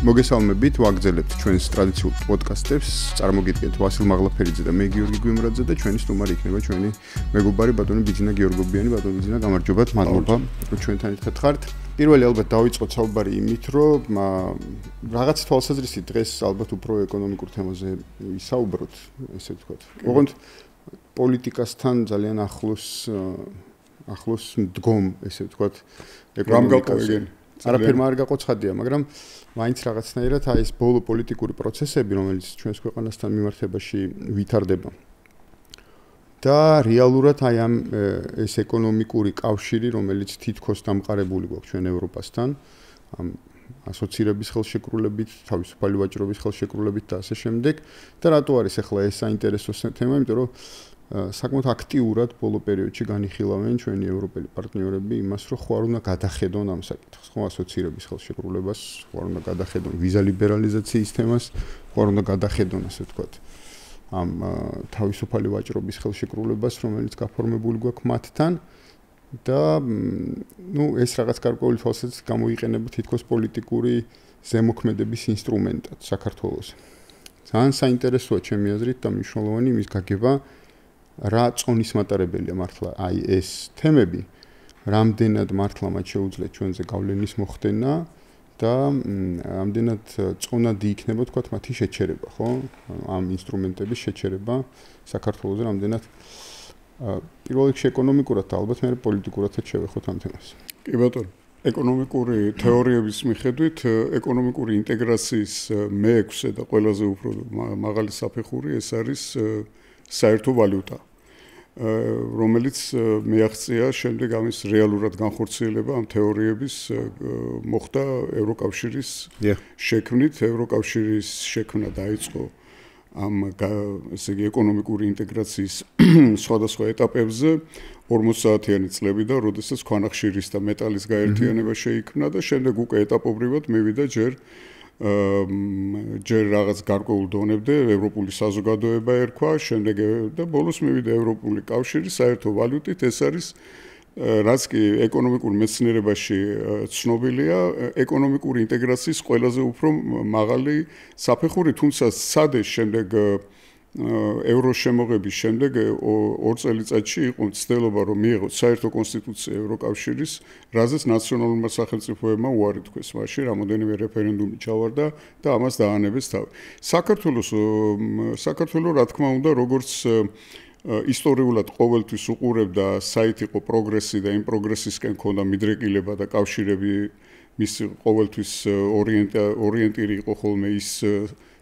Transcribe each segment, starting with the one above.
მოგესალმებით, ვაგრძელებთ ჩვენს ტრადიციულ პოდკასტებს. წარმოგიდგენთ ვასილ მაღლაფერიძე და მე გიორგი გვიმრაძე და ჩვენი სტუმარი იქნება ჩვენი მეგობარი ბატონი ბიძინა გიორგობიანი. ბატონი ბიძინა, გამარჯობათ, მადლობა ჩვენთან ერთად ხართ. პირველი ალბათ დავიწყოთ საუბარი იმით, რომ რაღაც თვალსაზრისით დღეს ალბათ უფრო ეკონომიკურ თემაზე ვისაუბროთ, ესე ვთქვათ. ოღონდ პოლიტიკასთან ძალიან ახლოს მდგომ, ესე ვთქვათ, ეკონომიკაზე. არაფერმა არ გაყოცხადია, მაგრამ მაინც რაღაცნაირად აი ეს ბოლო პოლიტიკური პროცესები, რომელიც ჩვენს ქვეყანასთან მიმართებაში ვითარდება. და რეალურად აი ამ ეს ეკონომიკური კავშირი, რომელიც თითქოს დამყარებული გვაქვს ჩვენ ევროპასთან, ამ ასოცირების ხელშეკრულებით, თავისუფალი ვაჭრობის ხელშეკრულებით და ასე შემდეგ. და რატო არის ახლა ეს საინტერესო თემა, იმიტომ რომ საკმაოდ აქტიურად ბოლო პერიოდში განიხილავენ ჩვენი ევროპელი პარტნიორები იმას, რომ ხوار უნდა გადახედონ ამ საკითხს, ხო, ასოცირების ხელშეკრულებას, ხوار უნდა გადახედონ ვიზა ლიბერალიზაციის თემას, ხوار უნდა გადახედონ, ასე ვთქვათ, ამ თავისუფალი ვაჭრობის ხელშეკრულებას, რომელიც გაფორმებული გვაქვს მათთან და ეს რაღაც გარკვეული თვალსაზრისით გამოიყენება თითქოს პოლიტიკური ზემოქმედების ინსტრუმენტად საქართველოს. ძალიან საინტერესოა ჩემი აზრით და მნიშვნელოვანი იმის გაგება რა წონის მატარებელია მართლა აი ეს თემები, რამდენად მართლა მათ შეუძლიათ ჩვენზე გავლენის მოხდენა და რამდენად წონადი იქნება თქვათ მათი შეჩერება, ხო? ამ ინსტრუმენტების შეჩერება საქართველოზე რამდენად პირველ რიგში ეკონომიკურად და ალბათ მე პოლიტიკურადაც შევეხოთ ამ თემას. კი ბატონო, ეკონომიკური თეორიების მიხედვით ეკონომიკური ინტეგრაციის მე-6 და ყველაზე უფრო მაღალი საფეხური ეს არის საერთო ვალუტა, რომელიც მიაღწია შემდეგ ამის რეალურად განხორციელება ამ თეორიების მოხდა ევროკავშირის შექმნით. ევროკავშირის შექმნა დაიწყო ამ ესე იგი ეკონომიკური ინტეგრაციის სხვადასხვა ეტაპებზე 50-საათიანი წლებიდან, როდესაც ქვანახშირის და მეტალის გაერთიანება შეიქმნა და შემდეგ უკვე ეტაპობრივად მივიდა ჯერ რაღაც გარკვეულ დონემდე ევროპული საზოგადოება ერქვა, შემდეგ და ბოლოს მივიდა ევროპული კავშირი საერთო ვალუტით. ეს არის რაც კი ეკონომიკურ მეცნიერებაში ცნობილია, ეკონომიკური ინტეგრაციის ყველაზე უფრო მაღალი საფეხური, თუმცა სად შემდეგ ევროს შემოღების შემდეგ 2 წელიწადში იყო ცდილობა რომ მიიღოს საერთო კონსტიტუცია ევროკავშირის, რაზეც ნაციონალურმა სახელმწიფოებმა უარი თქვეს. მაშინ რამოდენიმე რეფერენდუმი ჩავარდა და ამას დაანებეს თავი. საქართველო რა თქმა უნდა, როგორც ისტორიულად ყოველთვის უყურებდა საით იყო პროგრესი და იმ პროგრესისკენ ჰქონდა მიდრეკილება და კავშირები, მისი ყოველთვის ორიენტირი იყო ხოლმე ის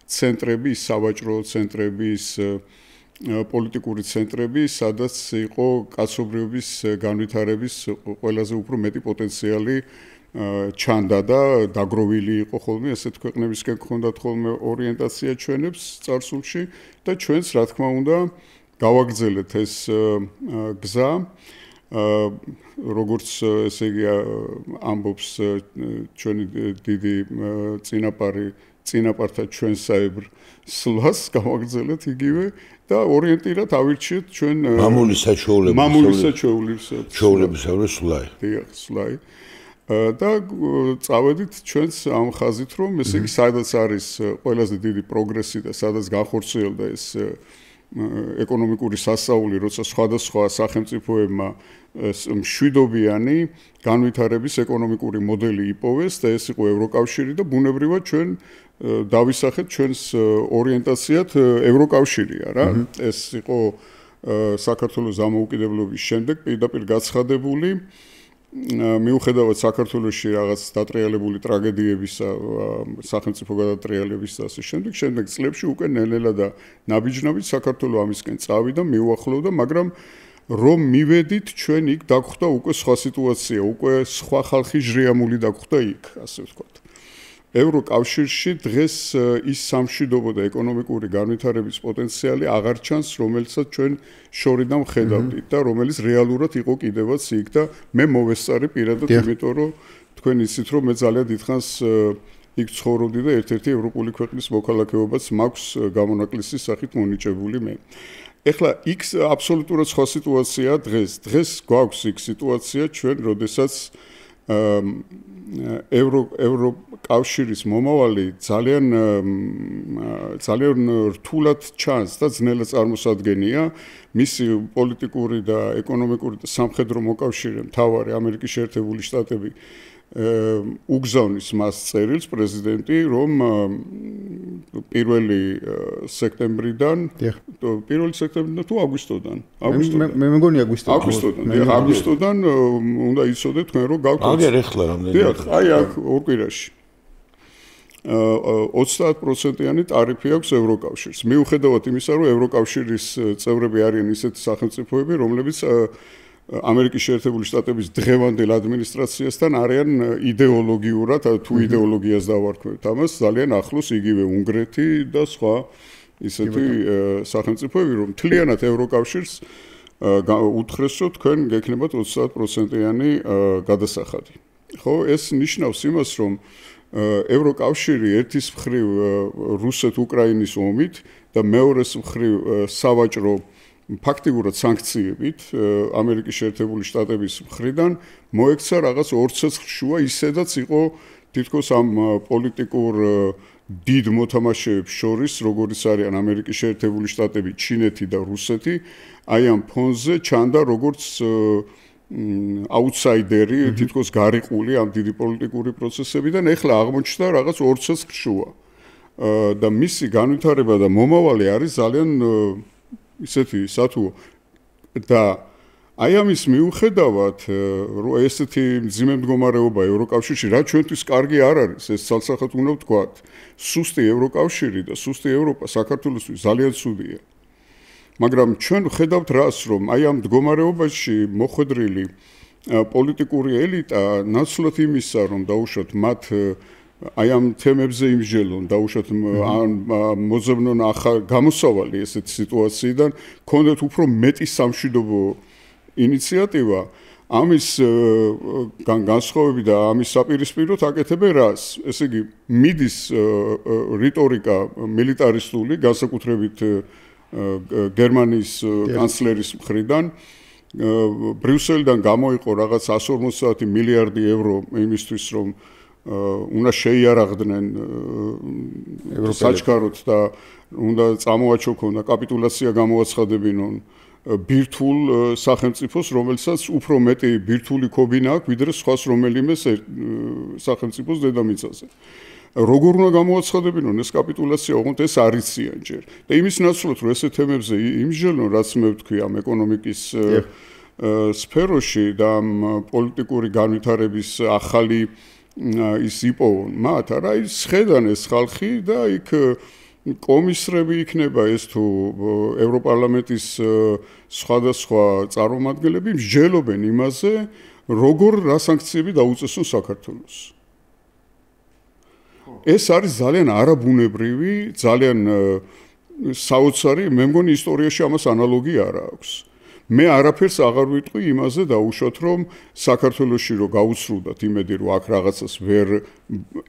ცენტრები, სავაჭრო ცენტრები, პოლიტიკური ცენტრები, სადაც იყო კაცობრიობის განვითარების ყველაზე უფრო მეტი პოტენციალი ჩანდა და დაგროვილი იყო ხოლმე ესეთ ქვეყნებისკენ ჰქონდათ ხოლმე ორიენტაცია ჩვენებს წარსულში და ჩვენც რა თქმა უნდა გავაგრძელეთ ეს გზა, როგორც ესე იგი ამბობს ჩვენი დიდი წინაპართა ჩვენსაებრ სლას გავაგრძელეთ იგივე და ორიენტირად ავირჩიეთ ჩვენ მამული საჩვეულების სლაი. დიახ, სლაი. და წავედით ჩვენს ამ ხაზით, რომ ესე იგი სადაც არის ყველაზე დიდი პროგრესი და სადაც განხორციელდა ეს ეკონომიკური სასწაული, როცა სხვადასხვა სახელმწიფოებმა მშვიდობიანი განვითარების ეკონომიკური მოდელი იპოვეს და ეს იყო ევროკავშირი და ბუნებრივად ჩვენ დავისახეთ ჩვენს ორიენტაციად ევროკავშირია რა. ეს იყო საქართველოს დამოუკიდებლობის შემდეგ პირდაპირ გაცხადებული. მიუხედავად საქართველოში რაღაც დატრიალებული ტრაგედიებისა, სახელმწიფო გადატრიალების და ასე შემდეგ წლებში უკვე ნელ-ნელა და ნაბიჯნობით საქართველო ამისკენ წავიდა, მიუახლოვდა, მაგრამ რომ მივედით ჩვენ იქ დაგხვდა უკვე სხვა სიტუაცია, უკვე სხვა ხალხი ჟრიამული დაგხვდა იქ, ასე ვთქვათ. ევროკავშირში დღეს ის სამშვიდობო და ეკონომიკური განვითარების პოტენციალი აღარ ჩანს, რომელსაც ჩვენ შორიდან ხედავდით და რომელიც რეალურად იყო კიდევაც იქ და მე მოვესწარი პირადად, იმიტომ რომ თქვენ იცით რომ მე ძალიან დიდხანს იქ ცხოვრობდი და ერთ-ერთი ევროპული ქვეყნის მოქალაქეობაც მაქვს გამონაკლისის სახით მონიჭებული მე. ეხლა იქ აბსოლუტურად სხვა სიტუაციაა დღეს. დღეს გვაქვს იქ სიტუაცია ჩვენ, როდესაც ევროკავშირის მომავალი ძალიან რთულად ჩანს და ძნელად წარმოსადგენია. მისი პოლიტიკური და ეკონომიკური და სამხედრო მოკავშირე მთავარი ამერიკის შეერთებული შტატები უგზავნის მას წერილს პრეზიდენტი, რომ 1 სექტემბრიდან თუ აგვისტოდან. მე მეგონი აგვისტოდან უნდა იცოდეთ თქვენ რომ გავთ. აგერ ეხლა რამდენი? აი აქ ორ კვირაში. 30%-იანი ტარიფი აქვს ევროკავშირს. მიუხედავად იმისა, რომ ევროკავშირის წევრები არიან ისეთი სახელმწიფოები, რომლებიც ამერიკის შეერთებული შტატების დღევანდელ ადმინისტრაციასთან არიან იდეოლოგიურად, თუ იდეოლოგიას დავარქვევთ, ამას ძალიან ახლოს იგივე უნგრეთი და სხვა ისეთი სახელმწიფოები, რომ მთლიანად ევროკავშირს უთხრეს, რომ თქვენ გექნებათ 30%-იანი გადასახადი. ხო, ეს ნიშნავს იმას, რომ ევროკავშირი ერთის მხრივ რუსეთ-უკრაინის ომით და მეორეს მხრივ სავაჭრო ფაქტიურად სანქციებით ამერიკის შეერთებული შტატების მხრიდან მოექცა რაღაც ორ ცეცხლ შუა ისედაც იყო თითქოს ამ პოლიტიკურ დიდ მოთამაშეებს შორის, როგორიც არიან ამერიკის შეერთებული შტატები, ჩინეთი და რუსეთი, აი ამ ფონზე ჩანდა როგორც აუთსაიდერი, თითქოს გარიყული ამ დიდი პოლიტიკური პროცესებიდან, ეხლა აღმოჩნდა რაღაც ორ ცეცხლ შუა. და მისი განვითარება და მომავალი არის ძალიან ისეთი სათუო და აი ამის მიუხედავად, რომ ესეთი მძიმე მდგომარეობა ევროკავშირში, რა ჩვენთვის კარგი არ არის, ეს ცალსახად უნდა ვთქვათ, სუსტი ევროკავშირი და სუსტი ევროპა საქართველოსთვის ძალიან ცუდია. მაგრამ ჩვენ ვხედავთ რას, რომ აი ამ მდგომარეობაში მოხვედრილი პოლიტიკური ელიტა ნაცვლად იმისა, რომ დაუშვათ მათ აი ამ თემებზე იმსჯელონ, დაუშვათ მოძებნონ ახალ გამოსავალი ესეთი სიტუაციიდან, ქონდეთ უფრო მეტი სამშვიდობო ინიციატივა, ამის განსხვავებით და ამის საპირისპიროდ აკეთებენ რას? ესე იგი, მიდის რიტორიკა მილიტარისტული, განსაკუთრებით გერმანიის კანცლერის მხრიდან, ბრიუსელიდან გამოიყო რაღაც 150 მილიარდი евро იმისთვის, რომ უნდა შეიარაღდნენ საჩქაროდ და უნდა წამოაჩოქონ და კაპიტულაცია გამოაცხადებინონ ბირთვულ სახელმწიფოს, რომელსაც უფრო მეტი ბირთვული ქობინა აქვს, ვიდრე სხვას რომელიმე სახელმწიფოს დედამიწაზე. როგორ უნდა გამოაცხადებინონ ეს კაპიტულაცია, ოღონდ ეს არ იციან ჯერ. და იმის ნაცვლად, რომ ესეთ თემებზე იმსჯელონ, რაც მე ვთქვი ამ ეკონომიკის სფეროში და ამ პოლიტიკური განვითარების ახალი ის იპოვონ მათ, არა ის ხედან ეს ხალხი და იქ კომისრები იქნება ეს თუ ევროპარლამენტის სხვადასხვა წარმომადგენლები მსჯელობენ იმაზე, როგორ რა სანქციები დაუწესონ საქართველოს. ეს არის ძალიან არაბუნებრივი, ძალიან საოცარი, მე მგონი ისტორიაში ამას ანალოგი არ აქვს. მე არაფერს აღარ ვიტყვი იმაზე დაუშვათ, რომ საქართველოში რო გაუცრუდათ იმედი, რომ აქ რაღაცას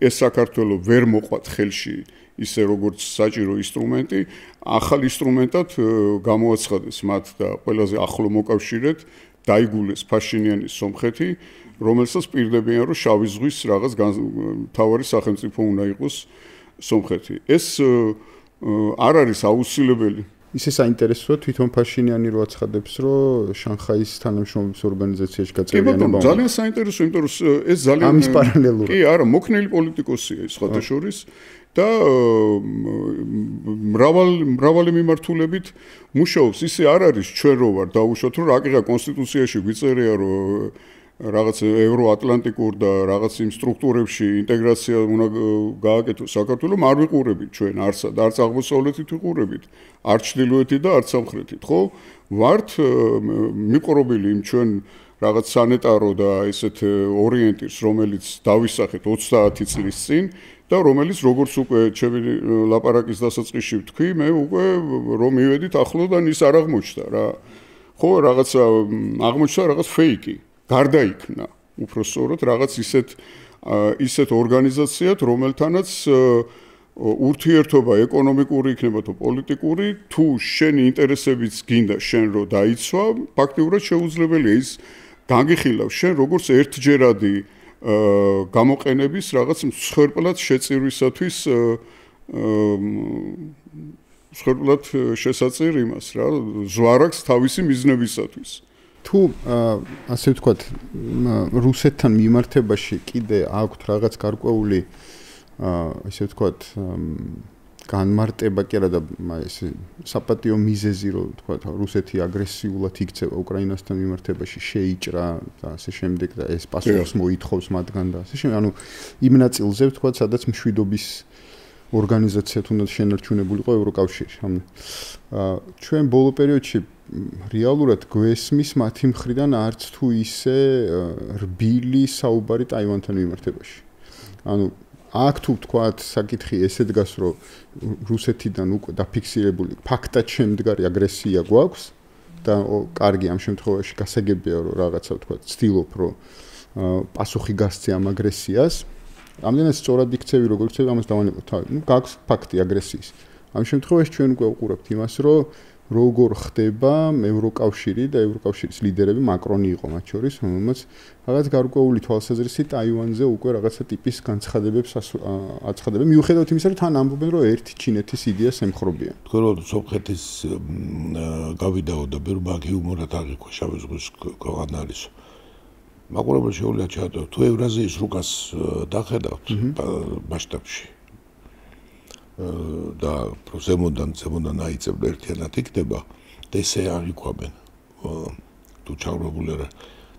ეს საქართველო ვერ მოყვათ ხელში, ისე როგორც საჭირო ინსტრუმენტი, ახალ ინსტრუმენტად გამოაცხადეს მათ და ყველაზე ახლო მოკავშირედ დაიგულეს ფაშინიანის სომხეთი, რომელსაც პირდებიან, რომ შავი ზღვის რაღაც მთავარი სახელმწიფო უნდა იყოს სომხეთი. ეს არ არის აუცილებელი. ისე საინტერესოა თვითონ ფაშინიანი რო აცხადებს, რომ შანხაის თანამშრომლობის ორგანიზაციაში გაწევრიანება. კი, ძალიან საინტერესო, იმიტომ რომ ეს ძალიან ამის პარალელურად. კი, არა, მოქნილი პოლიტიკოსია ის სხვათა შორის და მრავალი მიმართულებით მუშაობს. ისე არ არის ჩვენ რო ვარ დაუშვათ, რომ რაკიღა კონსტიტუციაში გვიწერია, რომ რაღაც ევროატლანტიკურ და რაღაც იმ სტრუქტურებში ინტეგრაცია უნდა გააკეთოს საქართველოს, არ ვიყურებით ჩვენ არც აღმოსავლეთით ვიყურებით, არც ჩრდილოეთით და არც სამხრეთით, ხო? ვართ მიყრობილი იმ ჩვენ რაღაც სანეტარო და ესეთ ორიენტირს, რომელიც დავისახეთ 30 წლის წინ და რომელიც როგორც უკვე ჩემი ლაპარაკის დასაწყისში ვთქვი, მე უკვე რომ მივედით ახლოდან ის არ აღმოჩნდა რა. ხო, რაღაცა აღმოჩნდა რაღაც ფეიკი. გარდაიქმნა უпростоროდ რაღაც ისეთ ორგანიზაციად, რომელთანაც ურთიერთობა ეკონომიკური იქნება თუ პოლიტიკური, თუ შენი ინტერესებიც გინდა შენ რო დაიცვა, ფაქტიურად შეუძლებელია ის განგიხილავს შენ როგორც ერთჯერადი გამოყენების რაღაც მსხვერპლად შეწირვისათვის მსხვერპლად შესაწერ იმას რა ზვარაკს თავისი მიზნებისათვის. თუ ასე ვთქვათ რუსეთთან მიმართებაში კიდე აქვთ რაღაც გარკვეული ასე ვთქვათ განმარტება კი არა და ეს საპატიო მიზეზი რომ ვთქვათ რუსეთი აგრესიულად იქცევა უკრაინასთან მიმართებაში შეიჭრა და ასე შემდეგ და ეს პასუხს მოითხოვს მათგან და ასე შემდეგ ანუ იმ ნაწილზე ვთქვათ სადაც მშვიდობის ორგანიზაცია თუნდაც შენარჩუნებულიყო ევროკავშირი ჩვენ ბოლო პერიოდში რეალურად გვესმის მათი მხრიდან არც თუ ისე რბილი საუბარი ტაივანთან მიმართებაში ანუ აქ თუ ვთქვათ საკითხი ესე დგას რომ რუსეთიდან უკვე დაფიქსირებული ფაქტად შემდგარი აგრესია გვაქვს და კარგი ამ შემთხვევაში გასაგებია რომ რაღაცა ვთქვათ ცდილობ რომ პასუხი გასცე ამ აგრესიას ამდენად სწორად იქცევი როგორც ცევი ამას დავანებოთ თავი ნუ გაქვს ფაქტი აგრესიის ამ შემთხვევაში ჩვენ უკვე ვუყურებთ იმას რომ როგორ ხდება ევროკავშირი და ევროკავშირის ლიდერები მაკრონი იყო მათ შორის რომელმაც რაღაც გარკვეული თვალსაზრისით ტაივანზე უკვე რაღაცა ტიპის განცხადებებს აცხადებენ მიუხედავად იმისა რომ თან ამბობენ რომ ერთი ჩინეთის იდეას ემხრობიან თქვენ რომ სომხეთის გავიდაო და ბერბაკი იუმორად აღიქვა შავი ზღვის ქვეყანა არის მაყურებელს შეუძლია ჩაატო თუ ევრაზიის რუკას დახედავთ მასშტაბში და ზემოდან აიწევდა ერთიანად იქნება და ესე აღიქვამენ თუ ჩავრებული არა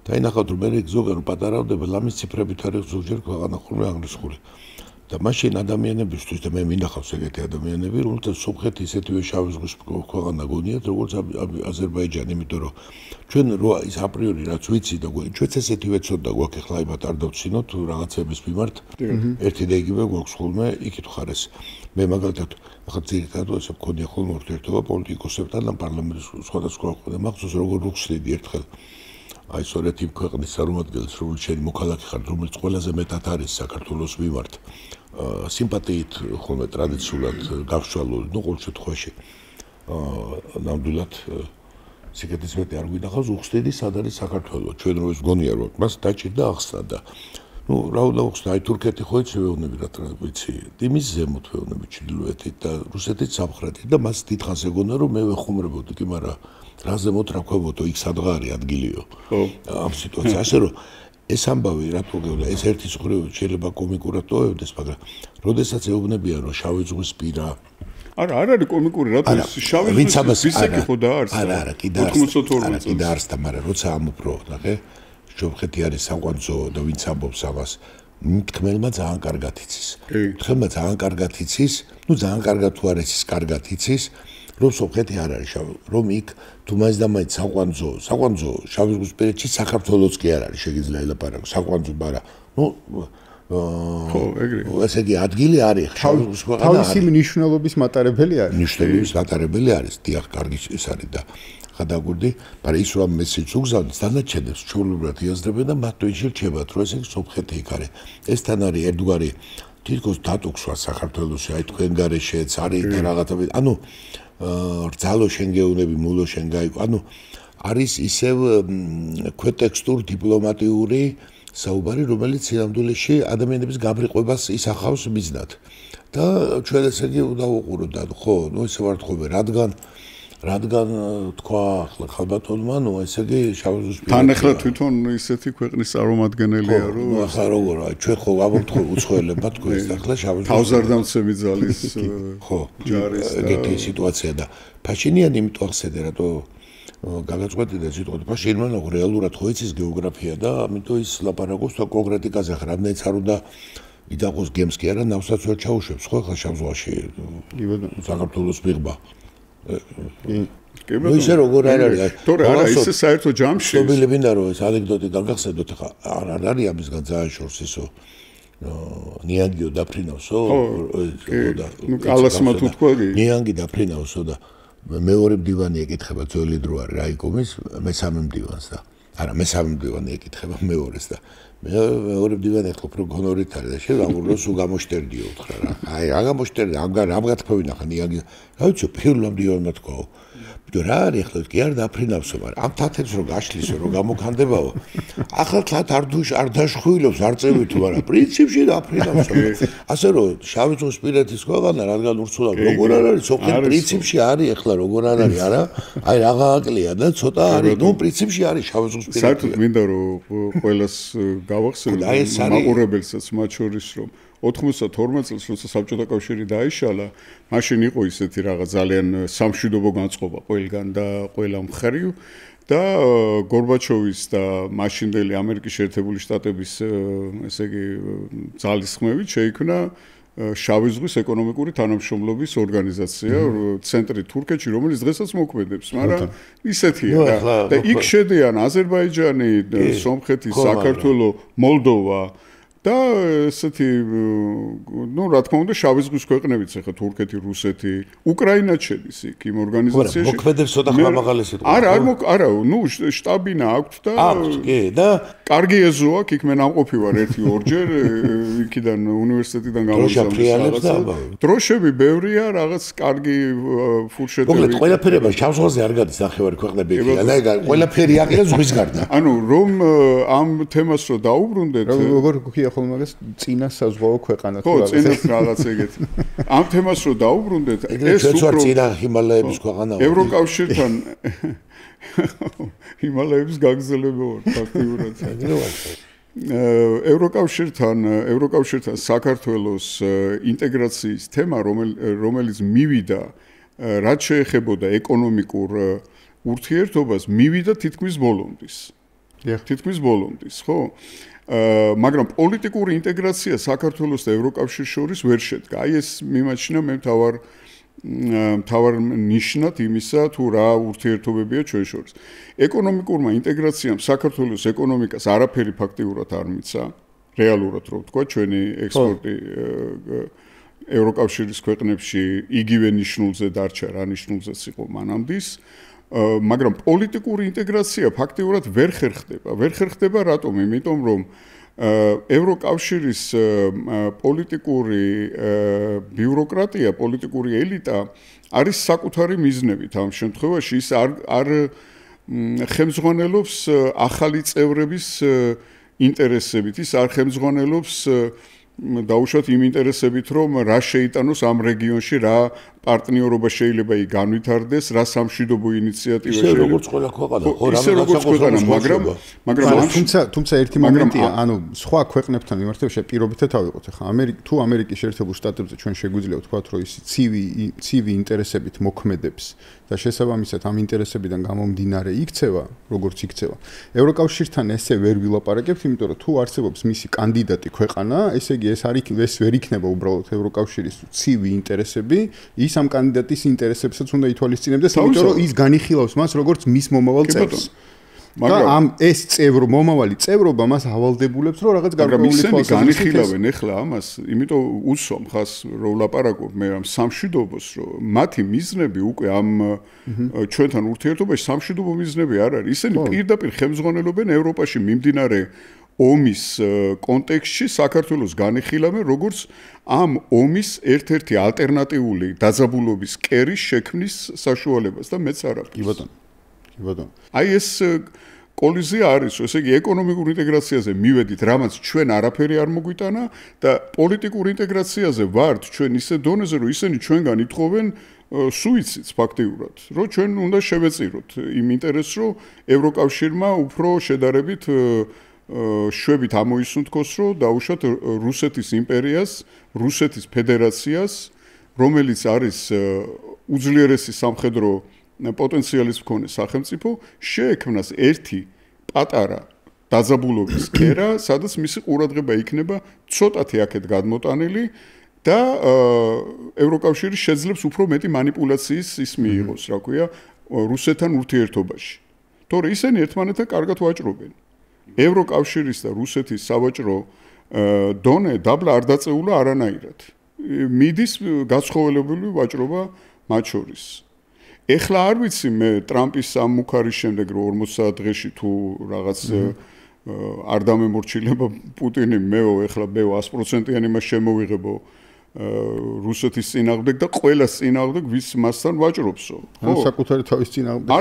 დაინახავთ რომ მე ზოგადად პატარავდება ლამის ციფრებით არის ზოგჯერ ქვეყანა ხოლმე აღნიშნული და მაშინ ადამიანებისთვის და მე მინახავს ეგეთი ადამიანები რომელთაც სომხეთი ისეთივე შავი ზღვის ქვეყანა გონიათ როგორც აზერბაიჯანი იმიტომ რომ ჩვენ რო ის აპრიორი რაც ვიცი და ჩვენც ესეთივე ცოტა გვაქვს ახლა იმათ არ დავცინოთ რაღაცების მიმართ ერთი და იგივე გვაქვს ხოლმე იქით ხარეს მე მაგალითად ახლა ძირითადად ესე მქონია ხოლმე ურთიერთობა პოლიტიკოსებთან და პარლამენტის სხვადასხვა ქვეყნებთან მაგას როგორ ვუხსნიდი ერთხელ აი სწორედ იმ ქვეყნის წარმომადგენელს რომელიც შენი მოქალაქე ხარ რომელიც ყველაზე მეტად არის საქართველოს მიმართ სიმპათიით ხოლმე ტრადიციულად გავშვალული ნუ ყოველ შემთხვევაში ნამდვილად სიკეთის მეტი არ გვინახავს უხსნიდი სად არის საქართველო ჩვენ რო ის გონია რომ მას დაჭირდა ახსნა და ნუ რა უნდა უხსნა აი თურქეთი ხო იცი ვეუბნები რა ტრადიცი იმის ზემოთ ვეუბნები ჩრდილოეთით და რუსეთით სამხრეთით და მას დიდხანს ეგონა რომ მე ვეხუმრებოდი კი მაგრამ რა ზემოთ რა ქვებოდო იქ სადღარი ადგილიო ამ სიტუაციაში ასე რომ ეს ამბავი რა თქმა უნდა ეს ერთი მხრივ შეიძლება კომიკურად ტოვებდეს მაგრამ როდესაც ეუბნებიან რომ შავი ზღვის პირა არა არ არის კომიკური რატო ის შავი ზღვის ვისაკი ხო დაარსდა არა კი დაარსდა მაგრამ როცა ამოფრო ნახე ჯობხეთი არის საყვანძო და ვინც ამბობს ამას მთქმელმა ძალიან კარგად იცის მთქმელმა ძალიან კარგად იცის ნუ ძალიან კარგად თუ არის ის კარგად იცის რომ სომხეთი არ არის შავი რომ იქ თუ მაინც და მაინც საყვანძო შავი ზღვის პირეთში საქართველოს კი არ არის შეგიძლია ელაპარაკო საყვანძო მაგრამ ნუ ხო ეგრე ესე იგი ადგილი არის შავი ზღვის ქვეყანა თავისი მნიშვნელობის მატარებელი არის მნიშვნელობის მატარებელი არის დიახ კარგი ის არის და ხადაგურდი მაგრამ ის რომ მესეჯს უგზავნის დანარჩენებს ჩვეულებრივად იაზრებენ და მათ თვითონ რჩებათ რომ ესე იგი სომხეთი იქ არის ეს თან არის ერთგვარი თითქოს დატოქშვა საქართველოში აი თქვენ გარეშეც არის და რაღაცა ანუ რძალო შენგეუნები მულო შენგაი ანუ არის ისევ ქვეტექსტურ დიპლომატიური საუბარი რომელიც სინამდვილეში ადამიანების გაბრიყვებას ისახავს მიზნად და ჩვენ ესე იგი უნდა ვუყუროთ და ხო ნუ ესე ვარ თქო რადგან თქვა ახლა ხალბატონმა ნუ ესე იგი შავი ზღვის თან ახლა თვითონ ისეთი ქვეყნის წარმომადგენელია რომ ახლა როგორ ჩვენ ხო ვაბობთ ხო უცხოელებმა თქვენს ახლა შავი ზღვის თავზარდამცემი ძალის ხო ჯარის ეგეთი სიტუაცია და ფაშინიანი იმიტომ ახსენე რატო გაგაწყვეტი და სიტყვით ფაშინმა რეალურად ხო იცის გეოგრაფია და ამიტომ ის ლაპარაკობს და კონკრეტიკაზე ხარ რამდენიც არ უნდა იდაყოს გემს კი არა ნავსაც ვერ ჩაუშვებს ხო ახლა შავ ზღვაში საქართველოს მიღება ნუ ისე როგორ არ არის თორე არა ისე საერთო ჯამში სობილებინდა რომ ეს ანეკდოტი გაგახსენდოთ ახლა არ არის ამის განძაან შორს ისო ნიანგიო დაფრინავსო და ნუ კალასმა თუ თქვა ნიანგი დაფრინავსო და მეორე მდივანი ეკითხება ძველი დრო არის რაიკომის მესამე მდივანს და არა მესამე მდივანი ეკითხება მეორეს და მეორე მდივანი ეხლა უფრო გონორით არის და შეიძლება სულ გამოშტერდიო უთხრა რა აი რა გამოშტერდი ამ გათქმევინა ხა ნიანგი რა ვიცი პირველ მდივანმა თქვაო ბიჭო რა არის ახლა კი არ დაფრინავსო მაგრამ ამ თათებს რო გაშლისო რო გამოგანდებაო ახლა თათ არ დაშხვილობს არ წევი თუ არა პრინციპში დაფრინავსო ასე რომ შავი ზღვისპირეთის ქვეყანა რადგან ურცულავ როგორ არ არის ოღონდ პრინციპში არის ახლა როგორ არ არის არა აი რაღა აკლია და ცოტა არის ნუ პრინციპში არის შავი ზღვისპირეთი საერთოდ მინდა რომ ყველას გავახსენოთ მაყურებელსაც მათ შორის რომ 92 წელს როცა საბჭოთა კავშირი დაიშალა, მაშინ იყო ისეთი რაღაც ძალიან სამშვიდობო განწყობა ყველგან და ყველა მხრივ და გორბაჩოვის და მაშინდელი ამერიკის შეერთებული შტატების ესე იგი ძალისხმევით შეიქმნა შავი ზღვის ეკონომიკური თანამშრომლობის ორგანიზაცია ცენტრი თურქეთში, რომელიც დღესაც მოქმედებს, მაგრამ ისეთია და იქ შედიან აზერბაიჯანი, სომხეთი, საქართველო, მოლდოვა და ესეთი ნუ რა თქმა უნდა შავი ზღვის ქვეყნებიც ახლა თურქეთი, რუსეთი, უკრაინაც შედის იქ იმ ორგანიზაციაში. მოქმედებს ცოტა ხმამაღალი სიტყვა. არა, ნუ შტაბინა აქვთ და და კარგი ეზო აქვს, იქ მე ნამყოფი ვარ 1-2 იქიდან უნივერსიტეტიდან გამოსვლას. დროშები ბევრია, რაღაც კარგი ფურშეტები. მოკლედ ყველაფერება შავ ზღვაზე არ გადის ნახევარი ქვეყნები იქიდან და ყველაფერი აყრია ზღვის გარდა. ანუ რომ ამ თემას რო დაუბრუნდეთ როგორ გქია ხოლმე მაგას წინა საზღვაო ქვეყანა თუ რაღაც. ხო, წინა რაღაც ეგეთი. ამ თემას რო დაუბრუნდეთ, ეს უფრო წინა ჰიმალაების ქვეყანაა. ევროკავშირთან ჰიმალაების გაგრძელება ვარ ფაქტიურად. ევროკავშირთან საქართველოს ინტეგრაციის თემა, რომელიც მივიდა, რაც შეეხებოდა ეკონომიკურ ურთიერთობას, მივიდა თითქმის ბოლომდის. თითქმის ბოლომდის, ხო? მაგრამ პოლიტიკური ინტეგრაცია საქართველოს და ევროკავშირის შორის ვერ შედგა. აი ეს მიმაჩნია მე მთავარ ნიშნად იმისა, თუ რა ურთიერთობებია ჩვენ შორის. ეკონომიკურმა ინტეგრაციამ საქართველოს ეკონომიკას არაფერი ფაქტიურად არ მიცა, რეალურად რო ვთქვა, ჩვენი ექსპორტი ევროკავშირის ქვეყნებში იგივე ნიშნულზე დარჩა, რა ნიშნულზეც იყო მანამდის. მაგრამ პოლიტიკური ინტეგრაცია ფაქტიურად ვერ ხერხდება. ვერ ხერხდება რატომ? იმიტომ რომ ევროკავშირის პოლიტიკური ბიუროკრატია, პოლიტიკური ელიტა არის საკუთარი მიზნებით ამ შემთხვევაში ის არ ხელმძღვანელობს ახალი წევრების ინტერესებით, ის არ ხელმძღვანელობს დაუშვათ იმ ინტერესებით, რომ რა შეიტანოს ამ რეგიონში, რა პარტნიორობა შეიძლება იქ განვითარდეს, რა სამშვიდობო ინიციატივა შეიძლება. ისე როგორც ყველა ქვეყანა, ხო, როგორც ქვეყანა, მაგრამ თუმცა ერთი მომენტია, ანუ სხვა ქვეყნებთან მიმართებაში პირობითად ავიღოთ. ახლა თუ ამერიკის შეერთებულ შტატებზე ჩვენ შეგვიძლია ვთქვათ, რომ ის ცივი ინტერესებით მოქმედებს და შესაბამისად ამ ინტერესებიდან გამომდინარე იქცევა, როგორც იქცევა. ევროკავშირთან ესე ვერ ვილაპარაკებთ, იმიტომ რომ თუ არსებობს მისი კანდიდატი ქვეყანა, ესე იგი ეს ვერ იქნება უბრალოდ ევროკავშირის ცივი ინტერესები, ის ამ კანდიდატის ინტერესებსაც უნდა ითვალისწინებდეს, იმიტომ რომ ის განიხილავს მას როგორც მის მომავალ წევრს. მაგრამ ამ ეს მომავალი წევრობა მას ავალდებულებს, რომ რაღაც გარკვეული თვალსაზრისით განიხილავენ ახლა ამას, იმიტომ უსვამ ხას რომ ვლაპარაკობ მე ამ სამშვიდობოს, რომ მათი მიზნები უკვე ამ ჩვენთან ურთიერთობაში სამშვიდობო მიზნები არ არის. ისინი პირდაპირ ხელმძღვანელობენ ევროპაში მიმდინარე ომის კონტექსტში საქართველოს განიხილავენ როგორც ამ ომის ერთ-ერთი ალტერნატიული დაძაბულობის კერის შექმნის საშუალებას და მეც არ აქვს. კი ბატონო. აი ეს კოლიზია არის, ესე იგი ეკონომიკურ ინტეგრაციაზე მივედით, რამაც ჩვენ არაფერი არ მოგვიტანა და პოლიტიკურ ინტეგრაციაზე ვართ ჩვენ ისე დონეზე, რომ ისინი ჩვენგან ითხოვენ სუიციდს ფაქტიურად, რომ ჩვენ უნდა შევეწიროთ იმ ინტერესს, რომ ევროკავშირმა უფრო შედარებით შვებით ამოისუნთქოს, რომ დაუშვათ რუსეთის იმპერიას, რუსეთის ფედერაციას, რომელიც არის უძლიერესი სამხედრო პოტენციალის მქონე სახელმწიფო, შეექმნას ერთი პატარა დაძაბულობის კერა, სადაც მისი ყურადღება იქნება ცოტათი აქეთ გადმოტანილი და ევროკავშირი შეძლებს უფრო მეტი манипуляციის ის მიიღოს, რა ქვია, რუსეთთან ურთიერთობაში. თორე ისინი ერთმანეთთან კარგად ვაჭრობენ. ევროკავშირის და რუსეთის სავაჭრო დონე დაბლა არ დაწეულა არანაირად. მიდის გაცხოველებული ვაჭრობა მათ შორის. ეხლა არ ვიცი მე ტრამპის ამ მუქარის შემდეგ რომ 40 დღეში თუ რაღაც არ დამემორჩილება პუტინი მეო ეხლა მე 100%-იანი მას შემოვიღებო რუსეთის წინააღმდეგ და ყველას წინააღმდეგ ვის მასთან ვაჭრობსო. ხო, საკუთარი თავის წინააღმდეგ.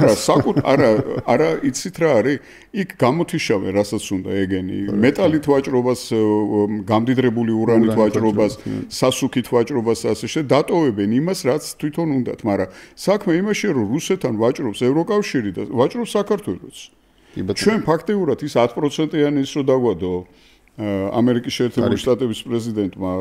არა, იცით რა არის? იქ გამოთიშავე, რასაც უნდა ეგენი, მეტალით ვაჭრობას, გამდიდრებული ურანით ვაჭრობას, სასუქით ვაჭრობას და ასე შემდეგ დატოვებენ იმას, რაც თვითონ უნდათ, მაგრამ საქმე იმაშია, რომ რუსეთთან ვაჭრობს ევროკავშირი და ვაჭრობს საქართველოც. ჩვენ ფაქტიურად ის 10%-იანი ის რო დაგვადო ამერიკის შეერთებული შტატების პრეზიდენტმა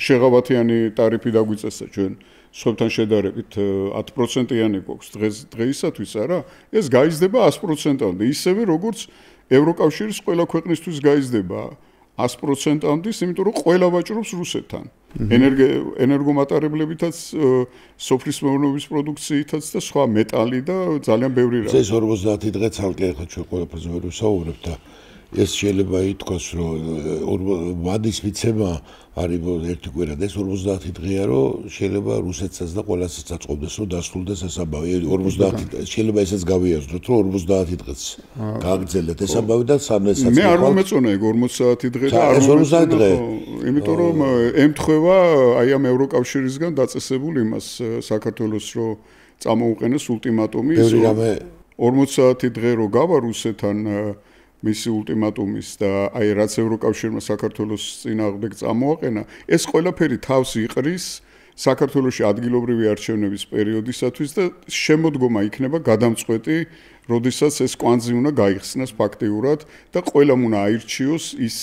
შეღავათიანი ტარიფი დაგვიწესა ჩვენ სხვებთან შედარებით 10%-იანი გვაქვს დღეისათვის არა ეს გაიზრდება 100%-ამდე ისევე როგორც ევროკავშირის ყველა ქვეყნისთვის გაიზრდება 100%-ამდე იმიტომ რომ ყველა ვაჭრობს რუსეთთან ენერგომატარებლებითაც სოფლის მეურნეობის პროდუქციითაც და სხვა მეტალი და ძალიან ბევრი რა ეს 50 დღე ცალკე ახლა ჩვენ ყველაფერზე ვერ ვსაუბრობთ და ეს შეიძლება ითქვას, რომ ვადის მიცემა არის ერთი კვირა და ეს 50 დღეა, რომ შეიძლება რუსეთსაც და ყველასაც აწყობდეს, რომ დასრულდეს ეს ამბავი. 50 შეიძლება ესეც გავიაზროთ, რომ 50 დღეს გააგრძელეთ ეს ამბავი და სამეცაც. მე არ მომეწონა ეგ 40 დღე და არ 50 დღე. იმიტომ რომ ემთხვევა აი ამ ევროკავშირისგან დაწესებულ იმას საქართველოს რომ წამოუყენეს ულტიმატუმი 40 დღე რო გავა რუსეთთან მისი ულტიმატუმის და აი რაც ევროკავშირმა საქართველოს წინააღმდეგ წამოაყენა, ეს ყველაფერი თავს იყრის საქართველოში ადგილობრივი არჩევნების პერიოდისათვის და შემოდგომა იქნება გადამწყვეტი, როდესაც ეს კვანძი უნდა გაიხსნას ფაქტიურად და ყველამ უნდა აირჩიოს ის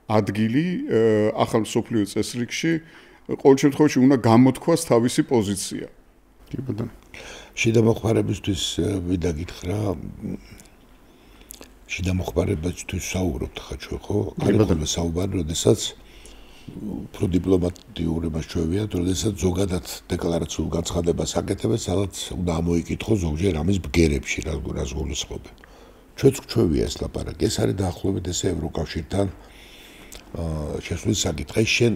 ადგილი ახალ მსოფლიო წესრიგში, ყოველ შემთხვევაში უნდა გამოთქვას თავისი პოზიცია. კი ბატონო. შიდა მოხმარებისთვის ვიდა გითხრა შიდა მოხმარებისთვის საუბრობთ ხა ჩვენ ხო? არის საუბარი, როდესაც უფრო დიპლომატიური მასშტაბია, როდესაც ზოგადად დეკლარაციულ განცხადებას აკეთებენ, სადაც უნდა ამოიკითხოს ზოგჯერ ამის ბგერებში რას გულისხმობენ. ჩვენც ჩვევია ეს ლაპარაკი, ეს არის დაახლოებით ესე ევროკავშირთან შესვლის საკითხი. შენ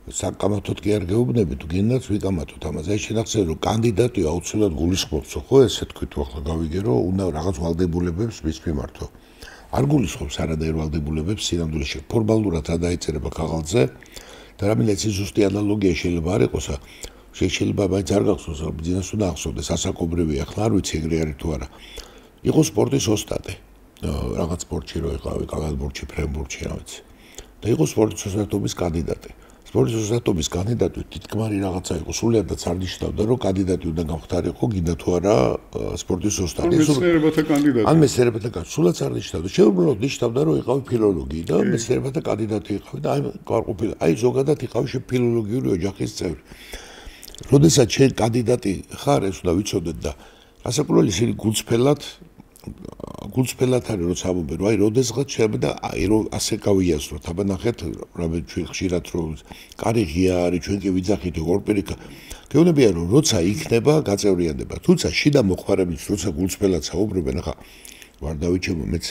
საკამათოდ კი არ გეუბნები, თუ გინდათ ვიკამათოთ ამაზე. აი შენახსენე რომ კანდიდატი აუცილებლად გულისხმობს, ხო, ესე თქვი თუ ახლა გავიგე რომ უნდა რაღაც ვალდებულებებს მის მიმართო. არ გულისხმობს არანაირ ვალდებულებებს სინამდვილეში. ფორმალურად რა დაიწერება ქაღალდზე და რამინაც ზუსტი ანალოგია შეიძლება არ იყოს, შეიძლება მაინც არ გახსოვს, რომ ბიზნეს უნდა ახსოვდეს, ასაკობრივი ახლა არ ვიცი ეგრე არის თუ არა. იყო სპორტის ოსტატი. რაღაც სპორტში რო იყავი, კალათბურთში, ფრენბურთში, რა ვიცი. და იყო სპორტის ოსტატობის კანდიდატი. სპორტის ოსტატობის კანდიდატი თითქმარი რაღაცა იყო, სულიერადაც არ ნიშნავდა, რომ კანდიდატი უნდა გამختارიყო, გინდა თუ არა სპორტის ოსტატი. მეცნიერებათა კანდიდატი. ან მეცნიერებათა კანდიდატი, სულაც არ ნიშნავდა. შეუბრალოდ ნიშნავდა, რომ იყავი ფილოლოგი და მეცნიერებათა კანდიდატი იყავი და აი გარყოფილი. აი ზოგადად იყავი ფილოლოგიური ოჯახის წევრი. როდესაც შენ კანდიდატი ხარ, ეს უნდა ვიცოდეთ და გასაკუთრებით ისინი გულწრფელად არის როცა ამბობენ, რომ აი როდესღაც შეიძლება აი რომ ასე გავიაზროთ, აბა ნახეთ, რამე ჩვენ ხშირად რომ კარი ღია არის, ჩვენ კი ვიძახით ორპირიკა. გეუბნებიან რომ როცა იქნება გაწევრიანდება, თუმცა შიდა მოხმარებიც როცა გულწრფელად საუბრობენ, ახლა ვარ დავიჩემო მეც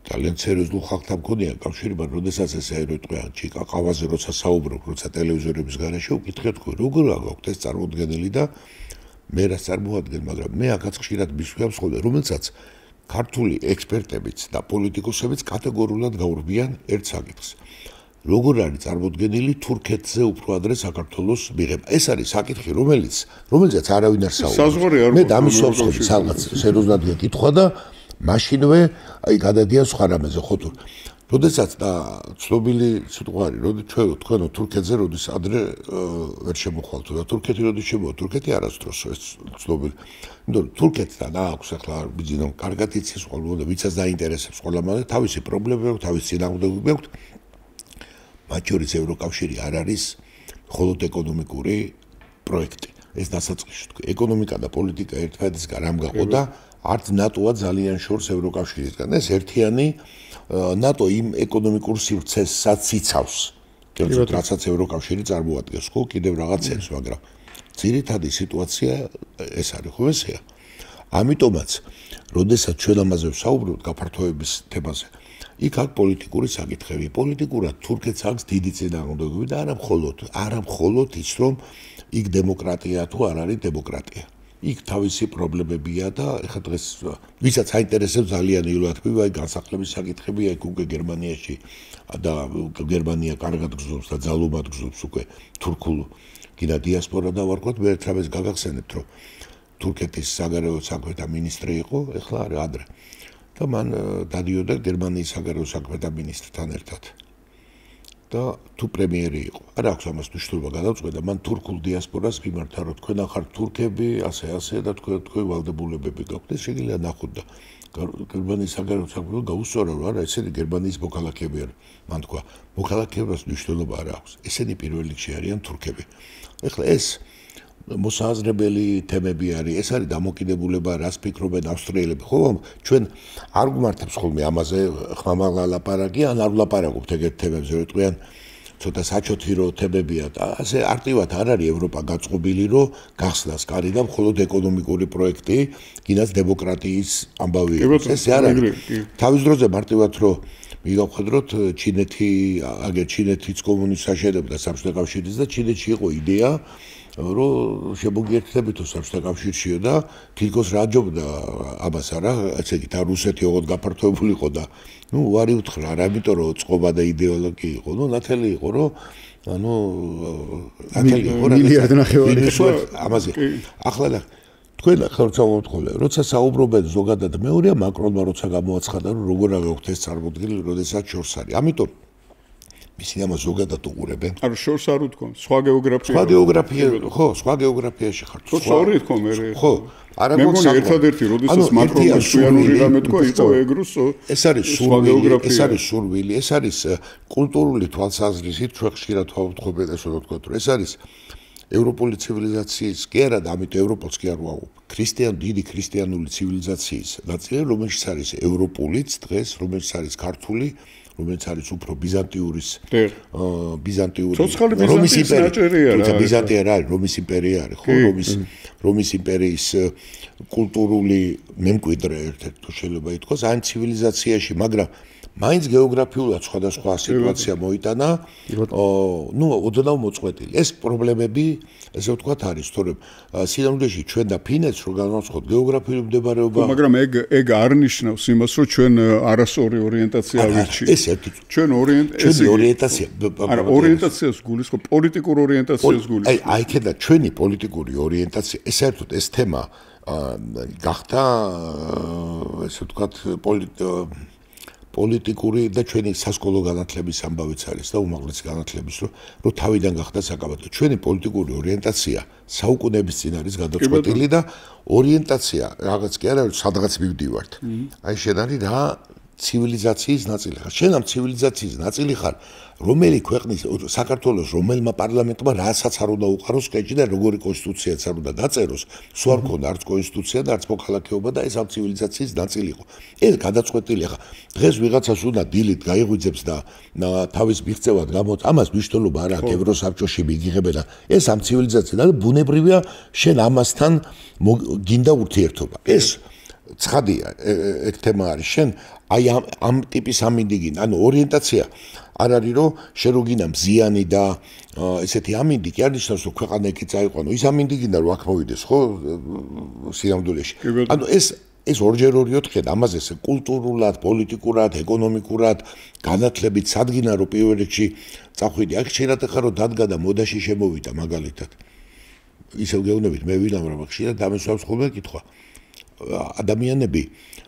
ძალიან სერიოზულ ხალხთან მქონია კავშირი, მაგრამ როდესაც ესე აი რო თქვა, ჩიკა ყავაზე როცა საუბრობ, როცა ტელევიზორების გარეშე უკითხე თქვი, როგორ გაგვაქვთ ეს წარმოუდგენელი და მე რას წარმოადგენ, მაგრამ მე აქაც ხშირად მისვიავს ხოლმე, რომელსაც ქართული ექსპერტებიც და პოლიტიკოსებიც კატეგორიულად გაურბიან ერთ საკითხს. როგორ არის წარმოუდგენელი თურქეთზე უფრო ადრე საქართველოს მიღება? ეს არის საკითხი, რომელზეც არავინ არ საუბრობს. მე დამისვავს ხოლმე სადღაც სერიოზულად გეკითხვა და მაშინვე აი გადადიან სხვა რამეზე ხო თუ როდესაც და ცნობილი სიტყვა არის, ჩვენ თქვენო თურქეთზე როდის ადრე ვერ შემოხვალთო და თურქეთი როდის შემოვა, თურქეთი არასდროს ეს ცნობილი. იმიტომ რომ თურქეთთან აქვს ახლა ბიძინო კარგად იცის ხოლმე და ვიცას დაინტერესებს ყველამ თავისი პრობლემები, თავისი წინააღმდეგობები აქვს. მათ შორის ევროკავშირი არ არის მხოლოდ ეკონომიკური პროექტი. ეს დასაწყისში თქვი, ეკონომიკა და პოლიტიკა ერთმანეთისგან რამ გაყო და არც ნატოა ძალიან შორს ევროკავშირისგან. ეს ერთიანი ნატო იმ ეკონომიკურ სივრცესაც იცავს. რასაც ევროკავშირი წარმოადგენს, ხო, კიდევ რაღაცებს, მაგრამ ძირითადი სიტუაცია ეს არის, ხო ესეა. ამიტომაც, როდესაც ჩვენ ამაზე ვსაუბრობთ გაფართოების თემაზე, იქ აქვს პოლიტიკური საკითხები. პოლიტიკურად თურქეთს აქვს დიდი წინააღმდეგობები და არა მხოლოდ ის, რომ იქ დემოკრატია თუ არ არის დემოკრატია. იქ თავისი პრობლემებია და ეხლა დღეს ვისაც აინტერესებს ძალიან ილუათები, აი განსახლების საკითხებია იქ უკვე გერმანიაში და გერმანია კარგად გზობს და ძალობად გზობს უკვე თურქულ კიდე დიასპორა და ვარქვათ მე ერთამეს გაგახსენებთ რომ თურქეთის საგარეო საქმეთა მინისტრი იყო ეხლა არის ადრე და მან დადიოდა გერმანიის საგარეო საქმეთა მინისტრთან ერთად და თუ პრემიერი იყო არ აქვს ამას მნიშვნელობა გადავწყვეტა მან თურქულ დიასპორას მიმართა რომ თქვენ ახარ თურქები ასე და თქვენ ვალდებულებები გაქვთ ეს შეიძლება ნახოთ და გერმანიის საგარეო საქმეთა გაუსწორა რომ არა ესენი გერმანიის მოქალაქეები არ მან თქვა მოქალაქეობას მნიშვნელობა არ აქვს ესენი პირველ რიგში არიან თურქები ეხლა ეს მოსაზრებელი თემები არის ეს არის დამოკიდებულება რას ფიქრობენ ავსტრიელები ხო ჩვენ არ გვმართებს ხოლმე ამაზე ხმამაღლა ლაპარაკი ან არ ვლაპარაკობთ ეგეთ თემებზე რომ თქვენ ცოტა საჩოთი რო თემებია და ასე არტივად არ არის ევროპა გაწყობილი რომ გახსნას კარი და მხოლოდ ეკონომიკური პროექტი კიდაც დემოკრატიის ამბავი ეს არ არის თავის დროზე მარტივად რომ მიგავხედროთ ჩინეთის კომუნისტს აშენებდა საბჭოთა კავშირის და ჩინეთში იყო იდეა რომ შემოგიერთდებითო საბჭოთა კავშირშიო და თითქოს რაჯობდა ამას არა ესე იგი და რუსეთი ოღონდ გაფართოებული იყო და ნუ უარი უთხრა რა იმიტომ რომ წყობა და იდეოლოგია იყო ნუ ნათელი იყო რომ ანუ ნათელი იყო მილიარდ ნახევარი ამაზე ახლა თქვენ ხალხო ხოლმე როცა საუბრობენ ზოგადად მეორეა მაკრონმა როცა გამოაცხადა რომ როგორ აღაქვთ ეს წარმოდგენილი როდესაც შორს არის ამიტომ ისინი ამას ზოგადად უყურებენ. არ შორს არ უთქო, სხვა გეოგრაფია. ხო, სხვა გეოგრაფიაში ხარ. სწორი თქო მე. ხო, არა მოგონი ერთადერთი, როდესაც მაკრონმა სუიანური რამე თქვა, იყო ეგრუს. ეს არის სურვილი, ეს არის სურვილი, ეს არის კულტურული თვალსაზრისით ჩვენ ხშირად ვთხოვთ ესე რომ ვთქვათ, რომ ეს არის ევროპული ცივილიზაციის კი არა და ამით ევროპულს კი არ ვაუბრობ. დიდი ქრისტიანული ცივილიზაციის ნაწილი, რომელშიც არის ევროპულიც დღეს, რომელშიც არის ქართული რომელიც არის უფრო ბიზანტიურის რომის იმპერია ბიზანტია რა არის რომის იმპერია არის ხო რომის იმპერიის კულტურული მემკვიდრე ერთ-ერთი თუ შეიძლება ითქვას ან ცივილიზაციაში მაგრამ მაინც გეოგრაფიულად სხვადასხვა სიტუაცია მოიტანა ნუ ოდნავ მოწყვეტილი ეს პრობლემები ესე ვთქვათ არის თორემ სინამდვილეში ჩვენ და ფინეთს რო განვაცხოთ გეოგრაფიული მდებარეობა მაგრამ ეგ არ ნიშნავს იმას რომ ჩვენ არასწორი ორიენტაცია ავირჩიეთ ეს ერთი ჩვენ ორიენტაცია არა ორიენტაციას გულისხმობ პოლიტიკურ ორიენტაციას გულისხმობ აი ქედა ჩვენი პოლიტიკური ორიენტაცია ეს საერთოდ ეს თემა გახდა ესე ვთქვათ პოლიტიკური და ჩვენი სასკოლო განათლების ამბავიც არის და უმაღლესი განათლების რომ თავიდან გახდა საკაბათო ჩვენი პოლიტიკური ორიენტაცია საუკუნეების წინ არის გადაწყვეტილი და ორიენტაცია რაღაც კი არა სადღაც მივდივართ აი შენ არის რა ცივილიზაციის ნაწილი ხარ შენ ამ ცივილიზაციის ნაწილი ხარ რომელი ქვეყნის საქართველოს რომელმა პარლამენტმა რასაც არ უნდა უყაროს კეჭი და როგორი კონსტიტუციაც არ უნდა დაწეროს სულ არ ქონდა არც კონსტიტუცია და არც მოქალაქეობა და ეს ამ ცივილიზაციის ნაწილი იყო ეს გადაწყვეტილი ხა დღეს ვიღაცას უნდა დილით გაიღვიძებს და თავის მიღწევად გამოც ამას მნიშვნელობა არ აქვს ევროსაბჭოში მიგიღებენ ეს ამ ცივილიზაცია და ბუნებრივია შენ ამასთან გინდა ურთიერთობა ეს ცხადია ეგ თემა არის შენ აი ამ ტიპის ამინდიგინ ანუ ორიენტაცია არ არის რომ შენ რო გინდა მზიანი და ესეთი ამინდი კი არ ნიშნავს რომ ქვეყანა εκεί წაიყვანო ის ამინდიგინდა რომ აქ მოვიდეს ხო სინამდვილეში ანუ ეს ორჯერ 2-4 ამაზე კულტურულად, პოლიტიკურად, ეკონომიკურად განათლებით სადგინა რომ პირველ რიგში წახვიდი აქ შეიძლება ხარ რომ დადგა და მოდაში შემოვიდა მაგალითად ისევ გეუბნებით მე ვინამრავ ხშირად დამესვავს ხოლმე კითხვა ადამიანები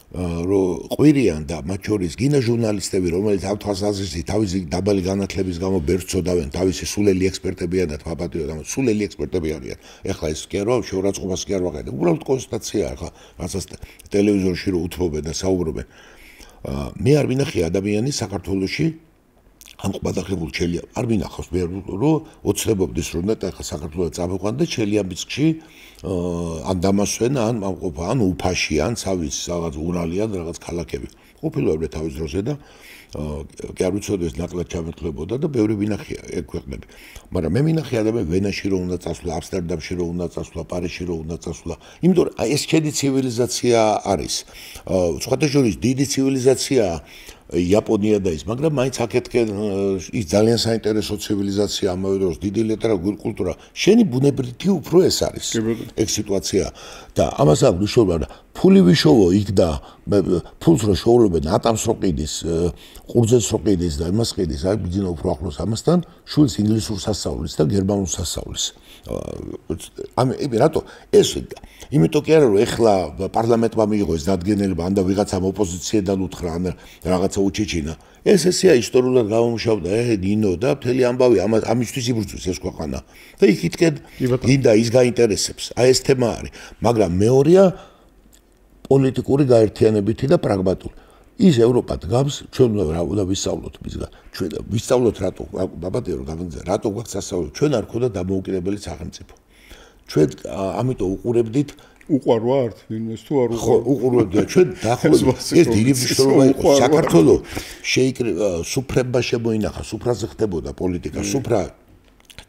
რომ ყვირიან და მათ შორის გინა ჟურნალისტები რომელიც ამ თვალსაზრისით თავისი დაბალი განათლების გამო ბერწოდავენ თავისი სულელი ექსპერტებიან და თვაპატიო და სულელი ექსპერტები არიან ეხლა ეს კი არა შეურაცხყოფას კი არ ვაყენებ უბრალოდ კონსტატაცია ახლა რაღაცას ტელევიზორში რო უთმობენ და საუბრობენ მე არ ვინახე ადამიანის საქართველოში ამ ყბადაღებულ ჩელია არ ვინახავს მე რომ ოცნებობდეს რომ და ახლა საქართველოს წამოყვან და ჩელიამბიცკში ან დამასვენ ან ამყოფა ან უფაში ან სავის რაღაც ურალი ან რაღაც ქალაქები ყოფილვარ თავის დროზე და კი არ ვიცოდი ეს ნაკლად ჩამეთქლებოდა და ბევრი ვინახია ეგ ქვეყნები მაგრამ მე ვინახე ადამიანი ვენაში რომ უნდა წასვლა ამსტერდამში რომ უნდა წასვლა პარიზში რომ უნდა წასვლა იმიტომ რომ აი ეს ჩედი ცივილიზაცია არის სხვათა შორის დიდი ცივილიზაცია იაპონია და ის, მაგრამ მაინც აქეთკენ ის ძალიან საინტერესო ცივილიზაცია, ამავე დროს დიდი ლიტერატურა, კულტურა. შენი ბუნებრივი უფრო ეს არის. ეგ სიტუაცია და ამას აქვს მნიშვნელობა. ფული ვიშოვო იქ და ფულს რო შოულებენ ატამს რო ყიდის, ყურძენს რო ყიდის და იმას ყიდის, აი ბიძინა უფრო ახლოს ამასთან, შვილს ინგლისურს ასწავლის და გერმანულს ასწავლის. რატო ეს იმიტომ კი არა რომ ეხლა პარლამენტმა მიიღო ეს დადგენილება ან და ვიღაცამ ოპოზიციიდან უთხრა ან რაღაცა უჩეჩინა ეს ესეა ისტორიულად გამომშავდა ნინო და მთელი ამბავი ამისთვის იბრძვის ეს ქვეყანა და იქითკენ გინდა ის გაინტერესებს აი ეს თემა არის მაგრამ მეორეა პოლიტიკური გაერთიანებითი და პრაგმატული ის ევროპა დგამს ჩვენ უნდა ვისწავლოთ მისგან ჩვენ ვისწავლოთ რატო ბაბადერო გამიგზა რატო გვაქვს სასწავლო ჩვენ არ ქონდა დამოუკიდებელი სახელმწიფო ჩვენ ამიტომ უყურებდით უყარვართ ვინმეს თუ არ უყურებდით ჩვენ დაახლოებით ეს დიდი მნიშვნელობა იყო საქართველოს შეიკრიბა სუფრება შემოინახა სუფრაზე ხდებოდა პოლიტიკა სუფრა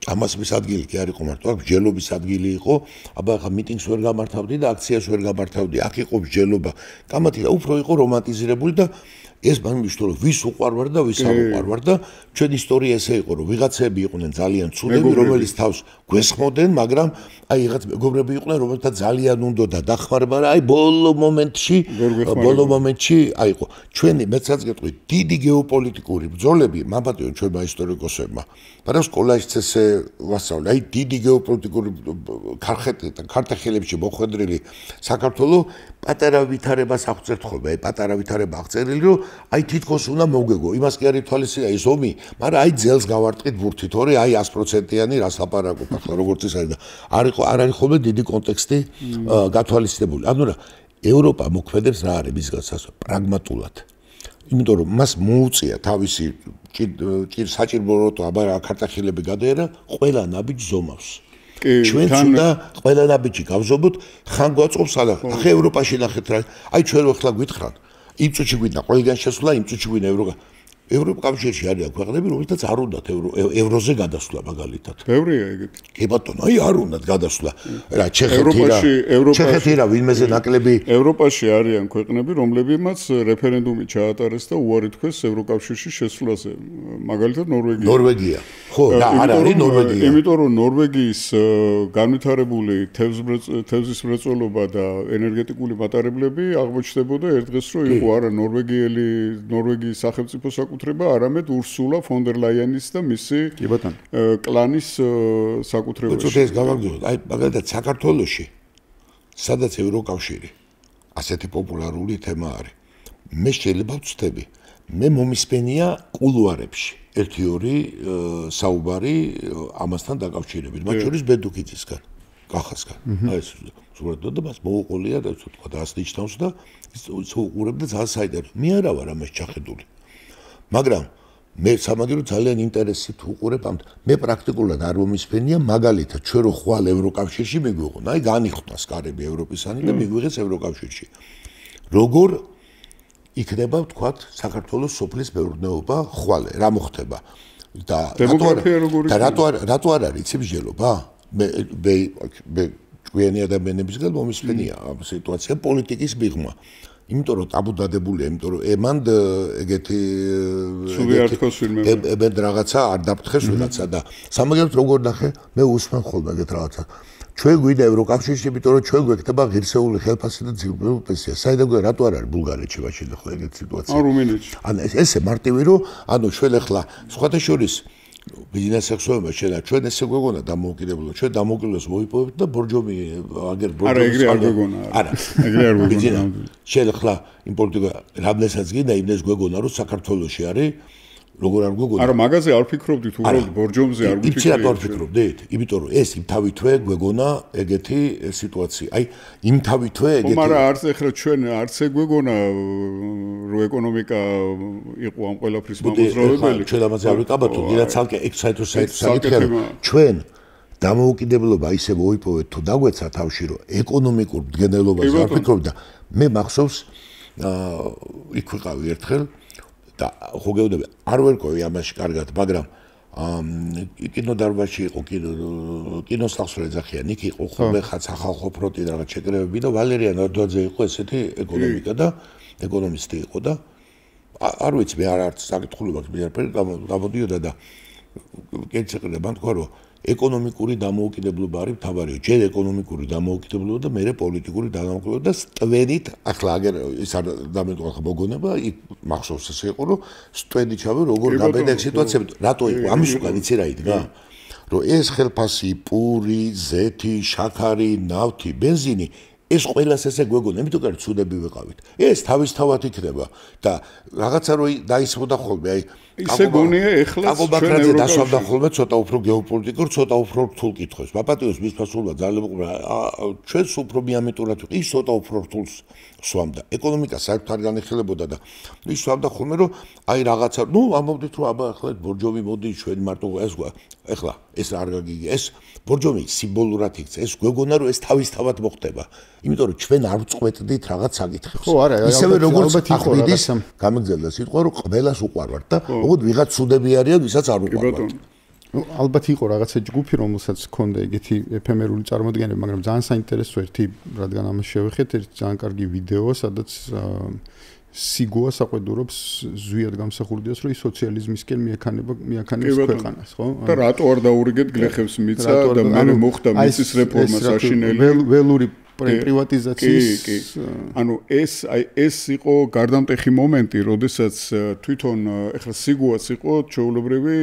ამასმის ადგილი კი არ იყო მარტო აქ ბჯელობის ადგილი იყო აბა ხა მიტინგს ვერ გამართავდი და აქციას ვერ გამართავდი აქ იყო ბჯელობა კამათი და უფრო იყო რომანტიზირებული და ეს მან მნიშვნელობა ვის უყარვარ და ვის არ უყარვარ და ჩვენ ისტორია ესე იყო რომ ვიღაცები იყვნენ ძალიან ცუდები რომელიც თავს გვესხმოდნენ მაგრამ აი რაღაც მეგობრები იყვნენ რომელთა ძალიან უნდოდა დახმარება აი ბოლო მომენტში აიყო ჩვენი მეცაც გეტყვი დიდი გეოპოლიტიკური ბრძოლები მაბატონო ჩვენმა ისტორიკოსებმა მაგრამ სკოლაში ესე ვასწავლე აი დიდი გეოპოლიტიკური ქართახელებში მოხვედრილი საქართველოს პატარა ვითარებას აღწერთხობა აი პატარა ვითარება აღწერილი რომ აი თითქოს უნდა მოგეგო იმას კი არის თვალისწინია ის ომი მაგრამ აი ძელს გავარტყით ბურთი თორე აი 100%-იანი რას ლაპარაკობ ახლა როგორც ის არის და არ არის ხოლმე დიდი კონტექსტი გათვალისწინებული ანუ რა ევროპა მოქმედებს რა არის მისგან პრაგმატულად იმიტომ რომ მას მოუწია თავისი საჭიროებო აბა ქართახილები გადაერა ყველა ნაბიჯ ზომავს ჩვენც უნდა ყველა ნაბიჯი გავზომოთ ხან გვაწყობს სადა ახლა ევროპაში ნახეთ რა აი ჩვენ ახლა გვითხრან იმ წუთში გვინდა ყველგან შესვლა იმ წუთში გვინდა ევროკავშირში არიან ქვეყნები რომელთაც არ უნდათ ევროზე გადასვლა მაგალითად ბევრია ეგეთი კი ბატონო აი არ უნდათ გადასვლა რა ჩეხეთი რა ვინმეზე ნაკლები ევროპაში არიან ქვეყნები რომლებიც რეფერენდუმი ჩაატარეს და უარი თქვეს ევროკავშირში შესვლაზე მაგალითად ნორვეგია ხო რა არ არის ნორვეგია იმიტომ რომ ნორვეგიის განვითარებული თევზის მრეწველობა და ენერგეტიკული მატარებლები აღმოჩნდებოდა ერთ დღეს რომ იყო არა ნორვეგიის სახელმწიფო არამედ ურსულა ფონ დერ ლაიანის და მისი კლანის საკუთრებაში. ეს გავაგზავნოთ. აი მაგალითად საქართველოში სადაც ევროკავშირი ასეთი პოპულარული თემა არის. მე შეიძლება ვწდები. მე მომისმენია კულუარებში. 1-2 საუბარი ამასთან დაკავშირებით. მათ შორის ბედუქიძისგან, კახასგან. აი ეს სურათად და მას მოუყოლია და თქვა და ასნიშნავს და ის უყურებდა ძალიან საინტერესო. მე არა ვარ ამას ჩახედული. მაგრამ მე სამაგერო ძალიან ინტერესით უყურებ ამ მე პრაქტიკულად არ მომისმენია მაგალითად ჩვენ რო ხვალ ევროკავშირში მიგვიღონ აი განიხვნას კარები ევროპისანი და მიგვიღეს ევროკავშირში როგორ იქნება ვთქვათ საქართველოს სოფლის მეურნეობა ხვალ რა მოხდება და რატო არ არის იცი მსჯელობა მე ჭკვიანი ადამიანებისგან მომისმენია ამ სიტუაცია პოლიტიკის მიღმა იმიტომ რომ ტაბუდადებულია, იმიტომ რომ ემანდ ეგეთი ემანდ რაღაცა არ დაფრთხეს ვიღაცა და სამაგერად როგორ ნახე, მე უსმენ ხოლმე ეგეთ რაღაცა. ჩვენ გვინდა ევროკავშირში, იმიტომ რომ ჩვენ გვექნება ღირსეული ხელფასი და ძირფული პენსია. საერთოდ რატო არ არის ბულგარეთში მაშინ ხო ეგეთი სიტუაცია? ან რუმინეთში. ან ესე მარტივი რომ ანუ ჩვენ ახლა სხვათა შორის ბიზნეს ექსპერტები ჩვენ ესე გვეგონა დამოუკიდებლობა ჩვენ დამოუკიდებლობას მოიპოვებთ და ბორჯომი აგერ ბორჯომი არა ეგრე არ გვეგონა არა ეგრე არ გვეგონა ჩვენ ახლა იმ პოლიტიკა რამდენსაც გინდა იმდეს გვეგონა რომ საქართველოში არის როგორ არ გვეგონა არა მაგაზე არ ფიქრობდით უბრალოდ ბორჯომზე არ ვიფიქრე იცი რატო არ ფიქრობდით იმიტომ რომ ეს იმ თავითვე გვეგონა ეგეთი სიტუაცია აი იმ თავითვე ეგეთი მაგრამ არც ახლა ჩვენ არც ეგვეგონა რომ ეკონომიკა იყო ამ ყველაფრის მომზროვებელი ჩვენ ამაზე არ ვიყავთო დილა ცალკე ეგ საერთოდ ჩვენ დამოუკიდებლობა ისე მოიპოვეთ თუ დაგვეცა თავში რომ ეკონომიკურ მდგენელობაზე არ ვფიქრობ და მე მახსოვს იქ ვიყავი ერთხელ და ხო გეუბნები არ ვერკვევი ამაში კარგად მაგრამ კინოდარბაზში იყო კინოსახლში ეძახიან იქ იყო ხოლმე ხალხო ფრონტი და რაღაც შეკრებები და ვალერიან ნორდოძე იყო ესეთი ეკონომიკა და ეკონომისტი იყო და არ ვიცი მე არც საკითხული მაქვს მე არაფერი გამოდიოდა და კეთილ მან თქვა რომ ეკონომიკური დამოუკიდებლობა არის მთავარია. ჯერ ეკონომიკური დამოუკიდებლობა და მერე პოლიტიკური დამოუკიდებლობა და სტვენით ახლა აგერ ის არ დამეტყვა ხა მოგონება იქ მახსოვს ესე იყო რომ სტვენი ჩავე როგორ გაბედა ეგ სიტუაციები რატო იყო ამის უკან იცი რა იდგა რომ ეს ხელფასი პური ზეთი შაქარი ნავთი ბენზინი ეს ყველას ესე გვეგონა იმიტომ რომ ცუდები ვიყავით ეს თავისთავად იქნება და რაღაცა რო დაისმოდა ხოლმე აი ისე გონია ეხლა ჩვენ ევროპაში დასვამდა ხოლმე ცოტა უფრო გეოპოლიტიკურ ცოტა უფრო რთულ კითხვებს პაპატიოს მის ფასულობა ძალიან ჩვენს უფრო მიამეტურად ის ცოტა უფრო რთულს სვამდა ეკონომიკა საერთოდ არ განეხილებოდა და ის სვამდა ხოლმე რომ აი რაღაცა ნუ ამბობდით რომ აბა ახლა ბორჯომი მოდი ჩვენ მარტო ეს ეხლა ეს არ გაგიგე ეს ბორჯომი სიმბოლურად იქცა ეს გვეგონა რომ ეს თავისთავად მოხდება იმიტომ რომ ჩვენ არ ვწყვეტდით რაღაც საკითხებს ხო არა ისევე როგორც ახლიდის გამიგზელდა სიტყვა რომ ყველას უყვარვართ და ოღონდ ვიღაც ცუდები არიან ვისაც არ უყვარვართ ну ალბათ იყო რაღაცა ჯგუფი რომელსაც ჰქონდა ეგეთი ეფემერული წარმოდგენები მაგრამ ძალიან საინტერესო ერთი რადგან ამას შევეხეთ ერთი ძალიან კარგი ვიდეო სადაც სიგოა საყვედურობს ზვიად გამსახურდიას რომ ის სოციალიზმისკენ მიაქანებს ქვეყანას ხო და რატო არ დაურიგეთ გლეხებს მიწა და მე მოხდა მიწის რეფორმა საშინელი ველური პრივატიზაციის ანუ ეს იყო გარდამტეხი მომენტი როდესაც თვითონ ეხლა სიგოაც იყო ჩვეულებრივი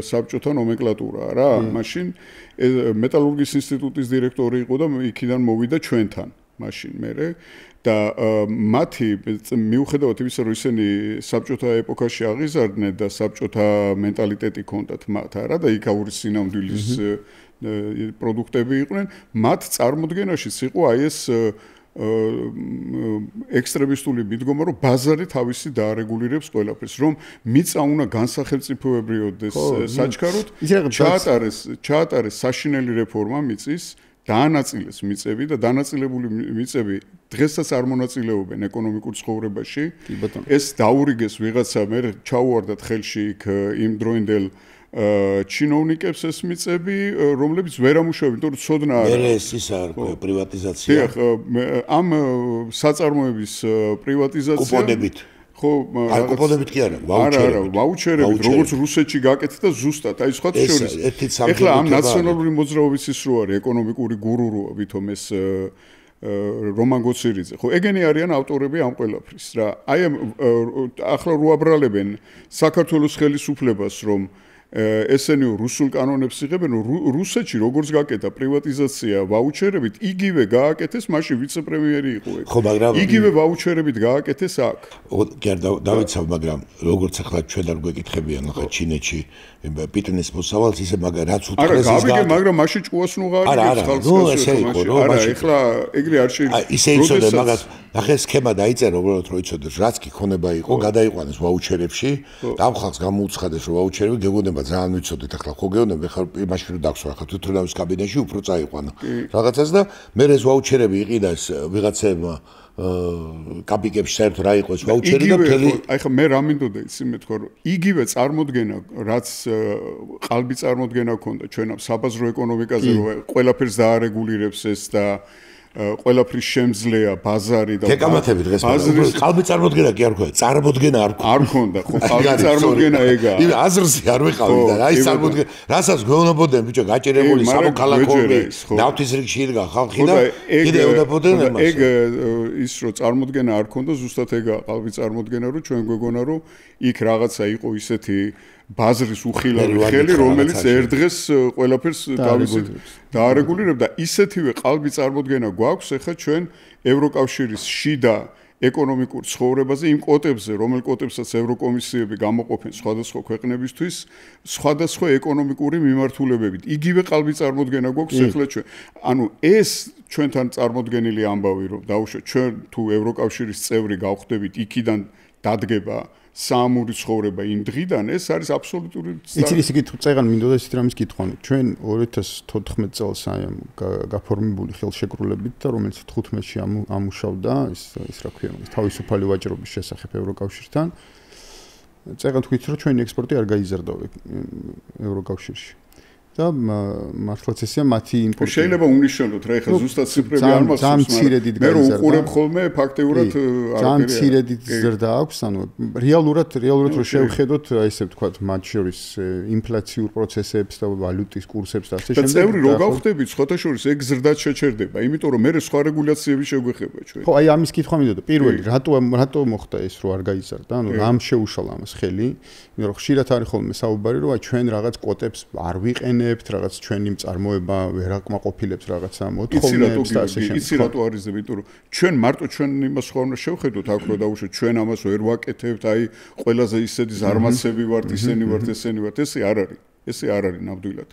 საბჭოთა ნომენკლატურა რა მაშინ მეტალურგიის ინსტიტუტის დირექტორი იყო და იქიდან მოვიდა ჩვენთან მაშინ მერე და მათი მიუხედავად იმისა რომ ისინი საბჭოთა ეპოქაში აღიზარდნენ და საბჭოთა მენტალიტეტი ჰქონდათ მათ არა და იქაური სინამდვილის პროდუქტები იყვნენ მათ წარმოდგენაშიც იყო აი ეს ექსტრემისტული მიდგომა რომ ბაზარი თავისი დაარეგულირებს ყველაფერს რომ მიწა უნდა განსახელწიფოებრიოდეს საჩქაროდ ჩაატარეს საშინელი რეფორმა მიწის დაანაწილეს მიწები და დანაწილებული მიწები დღესაც არ მონაწილეობენ ეკონომიკურ ცხოვრებაში ეს დაურიგეს ვიღაცა მე ჩაუვარდათ ხელში იქ იმ დროინდელ ჩინოვნიკებს ეს მიწები რომლებიც ვერ ამუშავებენ იმიტომ რომ ცოდნა არა ეს ის არ პრივატიზაცია ამ საწარმოების პრივატიზაცია კუპონებით ხო აი კუპონებით კი არა ვაუჩერებით როგორც რუსეთში გაკეთდა ზუსტად აი სხვა შორის ეხლა ამ ნაციონალური მოძრაობის ის რო არის ეკონომიკური გურუროა ვითომ ეს რომან გოცირიძე ხო ეგენი არიან ავტორები ამ ყველაფრის რა აი ახლა რო აბრალებენ საქართველოს ხელისუფლებას რომ ესენი რუსულ კანონებს იღებენ რუსეთში როგორც გაკეთა პრივატიზაცია ვაუჩერებით იგივე გააკეთეს მაშინ ვიცე-პრემიერი იყო ეგ ხო მაგრამ იგივე ვაუჩერებით გააკეთეს აქ კი არ დავიცავ მაგრამ როგორც ახლა ჩვენ არ გვეკითხებიან ახლა ჩინეთში პიტნის მოსავალს ისე მაგრამ რაც უთხრეს ის არა მაგრამ მაშინ ჭკუას ნუ გააკეთეს ხალხს არა ეხლა ეგრე არ შეიძლება ისე იცოდე მაგრამ ახლა სქემა დაიწერა უბრალოდ რომ იცოდეს რაც კი ქონება იყო გადაიყვანეს ვაუჩერებში და ამ ხალხს გამოუცხადეს რომ ვაუჩერები გეგონება ძალიან ვიცოდეთ ახლა ხო გეუბნები ხარ იმაში რომ დაგსვა ახლა თვითონავის კაბინეტში უფრო წაიყვანა რაღაცას და მე ეს ვაუჩერები იყიდას ვიღაცებმა კაპიკებში საერთოდ რა იყო ეს ვაუჩერი და მთელი აი ხა მე რა მინდოდა იცი მე თქვა რომ იგივე წარმოდგენა რაც ყალბი წარმოდგენა ქონდა ჩვენ ამ საბაზრო ეკონომიკაზე რომ ყველაფერს დაარეგულირებს ეს და ყველაფრის შემძლეა ბაზარი და გეკამათები დღეს ყალბი წარმოდგენა კი არ ქონდა წარმოდგენა არ ქონდა ხო ყალბი წარმოდგენა ეგაა იმ აზრზე არ ვიყავით და აი წარმოდგენა რასაც გვეუბნებოდნენ ბიჭო გაჭერებული სამოქალაქოები ნავთის რიგში იდგა ხალხი და კიდე ეუბნებოდნენ ამას ეგ ის რომ წარმოდგენა არ ქონდა ზუსტად ეგაა ყალბი წარმოდგენა რომ ჩვენ გვეგონა რომ იქ რაღაცა იყო ისეთი ბაზრის უხილავი ხელი რომელიც ერთ დღეს ყველაფერს თავისით დაარეგულირებდა ისეთივე ყალბი წარმოდგენა გვაქვს ახლა ჩვენ ევროკავშირის შიდა ეკონომიკურ ცხოვრებაზე იმ კოტებზე რომელ კოტებსაც ევროკომისიები გამოყოფენ სხვადასხვა ქვეყნებისთვის სხვადასხვა ეკონომიკური მიმართულებებით იგივე ყალბი წარმოდგენა გვაქვს ახლა ჩვენ ანუ ეს ჩვენთან წარმოდგენილი ამბავი რომ დაუშვათ ჩვენ თუ ევროკავშირის წევრი გავხდებით იქიდან დადგება საამური ცხოვრება იმ დღიდან ეს არის აბსოლუტური ისე კითხვა წეგან მინდოდა ისეთ რამის კითხვანი ჩვენ 2014 წელს აი ამ გაფორმებული ხელშეკრულებით და რომელიც 15-ში ამუშავდა ის რა ქვია თავისუფალი ვაჭრობის შესახებ ევროკავშირთან წეგან თქვით რომ ჩვენი ექსპორტი არ გაიზარდა ევროკავშირში და მართლაც ესეა მათი იმპორტი. შეიძლება უნიშნოთ რა ეხლა ზუსტად ციფრები არ მახსოვს, მაგრამ მე რო უყურებ ხოლმე ფაქტიურად ძალიან მცირედი ზრდა აქვს, ანუ რეალურად რო შევხედოთ, აი ესე ვთქვათ, მათ შორის ინფლაციურ პროცესებს და ვალუტის კურსებს და ასე შემდეგ. და წევრი რო გავხდებით, სხვათა შორის ეგ ზრდაც შეჩერდება, იმიტომ რომ მე სხვა რეგულაციები შეგვეხება ჩვენ. ხო, აი ამის კითხვა მინდოდა. პირველი, რატო მოხდა ეს რო არ გაიზარდა? ანუ რამ შეუშალა ამას ხელი? იმიტომ რომ ხშირად არის ხოლმე საუბარი, რომ ჩვენ რაღაც კვოტებს არ ვიყენებთ, რაღაც ჩვენი მწარმოება ვერ აკმაყოფილებს რაღაცა მოთხოვნებს და ასე შემდეგ. იცი რატო არის, იმიტომ რომ ჩვენ მარტო ჩვენ იმას ხომ უნდა შევხედოთ აქ რო დავუშვათ, ჩვენ ამას ვერ ვაკეთებთ, აი ყველაზე ისეთი ზარმაცები ვართ, ისენი ვართ, ესენი ვართ, ესე არ არის. ესე არ არის ნამდვილად.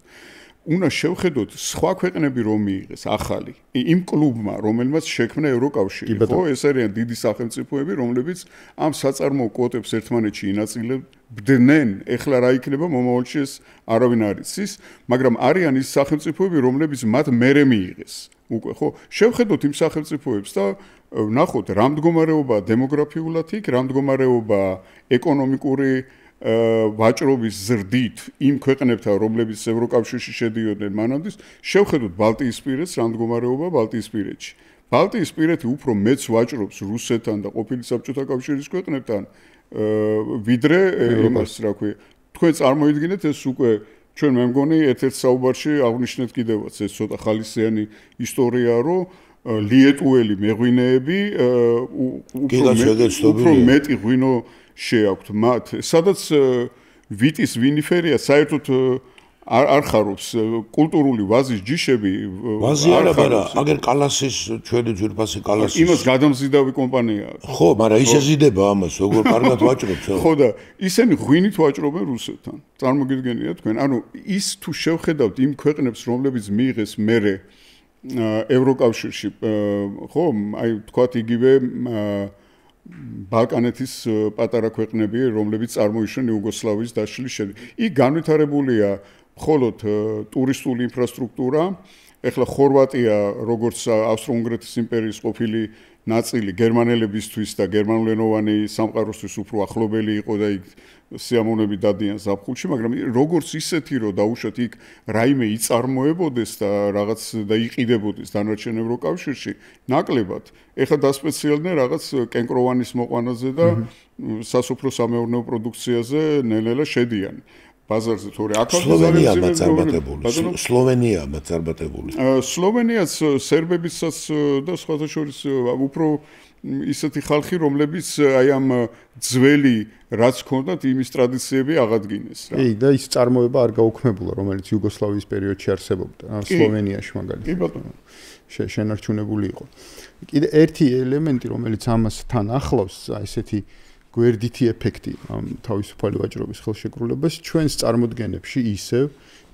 უნდა შევხედოთ სხვა ქვეყნები რომ მიიღეს ახალი იმ კლუბმა რომელმაც შექმნა ევროკავშირი ხო ეს არიან დიდი სახელმწიფოები რომლებიც ამ საწარმოო კვოტებს ერთმანეთში ინაწილებდნენ ეხლა რა იქნება მომავალში ეს არავინ არ იცის მაგრამ არიან ის სახელმწიფოები რომლებიც მათ მერე მიიღეს უკვე ხო შევხედოთ იმ სახელმწიფოებს და ნახოთ რა მდგომარეობაა დემოგრაფიულად იქ რა მდგომარეობაა ეკონომიკური ვაჭრობის ზრდით იმ ქვეყნებთან, რომლებიც ევროკავშირში შედიოდნენ მანამდე, შევხედოთ ბალტიისპირეთს, რა მდგომარეობაა ბალტიისპირეთში. ბალტიისპირეთი უფრო მეც ვაჭრობს რუსეთთან და ყოფილი საბჭოთა კავშირის ქვეყნებთან, ვიდრე იმას, რა ქვია, თქვენ წარმოიდგინეთ ეს უკვე ჩვენ მე მგონი ერთ-ერთ საუბარში აღნიშნეთ კიდევაც ეს ცოტა ხალისიანი ისტორიაა, რომ ლიეტუელი მეღვინეები უფრო მეტი ღვინო შეაქვთ მათ, სადაც ვიტის ვინიფერია საერთოდ არ ხარობს კულტურული ვაზის ჯიშები ვაზი არა, აგერ კალასის ჩვენი ძვირფასი კალასის იმას გადამზიდავი კომპანიაა. ხო, მაგრამ ის ეზიდება ამას, როგორ კარგად ვაჭრობთ. ხო და ისინი ღვინით ვაჭრობენ რუსეთთან. წარმოგიდგენია თქვენ, ანუ ის თუ შევხედავთ იმ ქვეყნებს, რომლებიც მიიღეს მერე ევროკავშირში, ხო, აი თქვათ იგივე ბალკანეთის პატარა ქვეყნები, რომლებიც წარმოიშვა იუგოსლავიის დაშლის შემდეგ. იქ განვითარებულია მხოლოდ ტურისტული ინფრასტრუქტურა. ეხლა ხორვატია, როგორც ავსტრო-უნგრეთის იმპერიის ყოფილი ნაწილი, გერმანელებისთვის და გერმანულენოვანი სამყაროსთვის უფრო ახლობელი იყო და იქ სიამოვნები დადიან ზაფხულში, მაგრამ როგორც ისეთი, რომ დაუშვათ იქ რაიმე იწარმოებოდეს და რაღაც და იყიდებოდეს დანარჩენ ევროკავშირში, ნაკლებად. ეხლა დასპეციალდნენ რაღაც კენკროვანის მოყვანაზე და სასოფლო-სამეურნეო პროდუქციაზე ნელ-ნელა შედიან. ბაზარზე თორე აქ სლოვენია მაწარბატებული. სლოვენია მაწარბატებული. სლოვენიაც სერბებიცაც და სხვათა შორის უფრო ისეთი ხალხი, რომლებიც აი ამ ძველი რაც ჰქონდათ იმის ტრადიციები აღადგინეს რა. კი, და ის წარმოება არ გაუქმებულა, რომელიც იუგოსლავიის პერიოდში არსებობდა. სლოვენიაში მაგალითად. კი ბატონო. შენარჩუნებული იყო. კიდე ერთი ელემენტი, რომელიც ამას თან ახლავს, აი ესეთი გვერდითი ეფექტი ამ თავისუფალი ვაჭრობის ხელშეკრულებას ჩვენს წარმოდგენებში ისევ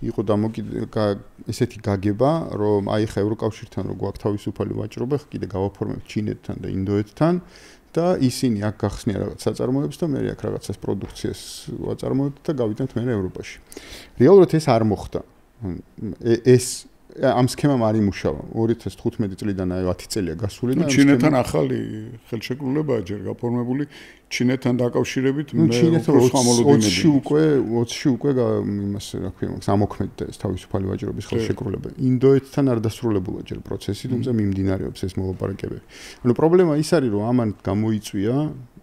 იყო ესეთი გაგება, რომ აი ხა ევროკავშირთან რო გვაქვს თავისუფალი ვაჭრობა, კიდე გავაფორმებთ ჩინეთთან და ინდოეთთან და ისინი აქ გახსნიან რაღაც საწარმოებს და მე აქ რაღაცას პროდუქციას ვაწარმოებთ და გავიდანთ მე ევროპაში. რეალურად ეს არ მოხდა. ეს ამ სქემამ არ იმუშავა. 2015 წლიდან აი 10 წელია გასული და ჩინეთთან ახალი ხელშეკრულებაა ჯერ გაფორმებული ჩინეთთან დაკავშირებით მე უფრო სხვა მოლოდინები 20-ში უკვე იმას რა ქვია მაგას ამოქმედდა ეს თავისუფალი ვაჭრობის ხელშეკრულება. ინდოეთთან არ დასრულებულა ჯერ პროცესი, თუმცა მიმდინარეობს ეს მოლაპარაკებები. ანუ პრობლემა ის არის, რომ ამან გამოიწვია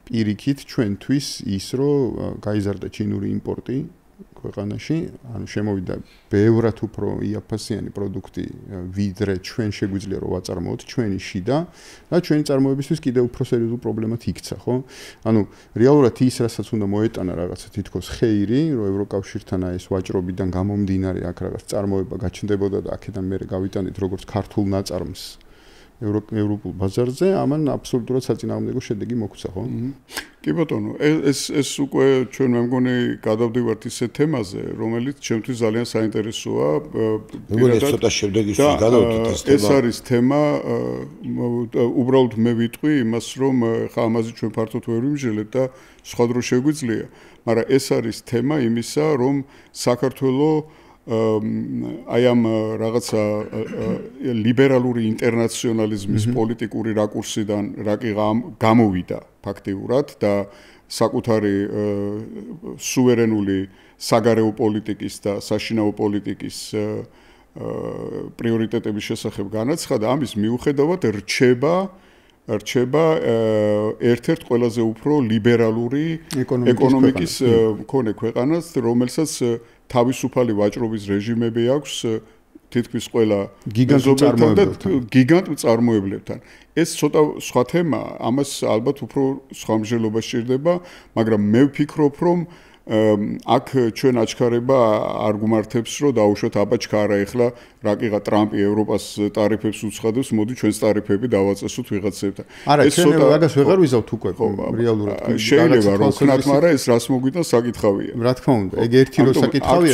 პირიქით ჩვენთვის ის, რომ გაიზარდა ჩინური იმპორტი ქვეყანაში, ანუ შემოვიდა ბევრად უფრო იაფასიანი პროდუქტი, ვიდრე ჩვენ შეგვიძლია რომ ვაწარმოოთ ჩვენი შიდა და ჩვენი წარმოებისთვის კიდევ უფრო სერიოზულ პრობლემად იქცა, ხო? ანუ რეალურად ის, რასაც უნდა მოეტანა რაღაცა თითქოს ხეირი, რომ ევროკავშირთან ეს ვაჭრობიდან გამომდინარე აქ რაღაც წარმოება გაჩნდებოდა და აქედან მე გავიტანეთ როგორც ქართულ ნაწარმს ევროპულ ბაზარზე, ამან აბსოლუტურად საწინააღმდეგო შედეგი მოგვცა, ხო? კი ბატონო, ეს უკვე ჩვენ მე მგონი გადავდივართ ისე თემაზე, რომელიც ჩემთვის ძალიან საინტერესოა. მეგონი ცოტა შედეგისთვის გადავდივართ ეს თემა. ეს არის თემა, უბრალოდ მე ვიტყვი იმას, რომ ხა ამაზე ჩვენ ფართოდ ვერ ვიმჟელეთ და სხვა დრო შეგვიძლია, მაგრამ ეს არის თემა იმისა, რომ საქართველოს აი ამ რაღაცა ლიბერალური ინტერნაციონალიზმის პოლიტიკური რაკურსიდან რაკი გამოვიდა ფაქტიურად და საკუთარი სუვერენული საგარეო პოლიტიკის და საშინაო პოლიტიკის პრიორიტეტების შესახებ განაცხადა და ამის მიუხედავად რჩება ერთ-ერთ ყველაზე უფრო ლიბერალური ეკონომიკის მქონე ქვეყანას, რომელსაც თავისუფალი ვაჭრობის რეჟიმები აქვს თითქმის ყველა გიგანტ წარმოებლებთან. ეს ცოტა სხვა თემაა, ამას ალბათ უფრო სხვა მსჯელობა სჭირდება, მაგრამ მე ვფიქრობ, რომ აქ ჩვენ აჩქარება არ გუმართებს, რომ დაუშვათ აბა ჩქარა ეხლა რა კიღა ტრამპი ევროპას ტარიფებს უცხადებს, მოდი ჩვენს ტარიფები დავაწესოთ ვიღაცებთან. არა, ჩვენ მაგას ვეღარ ვიზავთ უკვე რეალურად. შეიძლება რომ ვქნათ, მაგრამ ეს რას მოგვიტანს საკითხავია. რა თქმა უნდა, ეგ ერთი რო საკითხავია,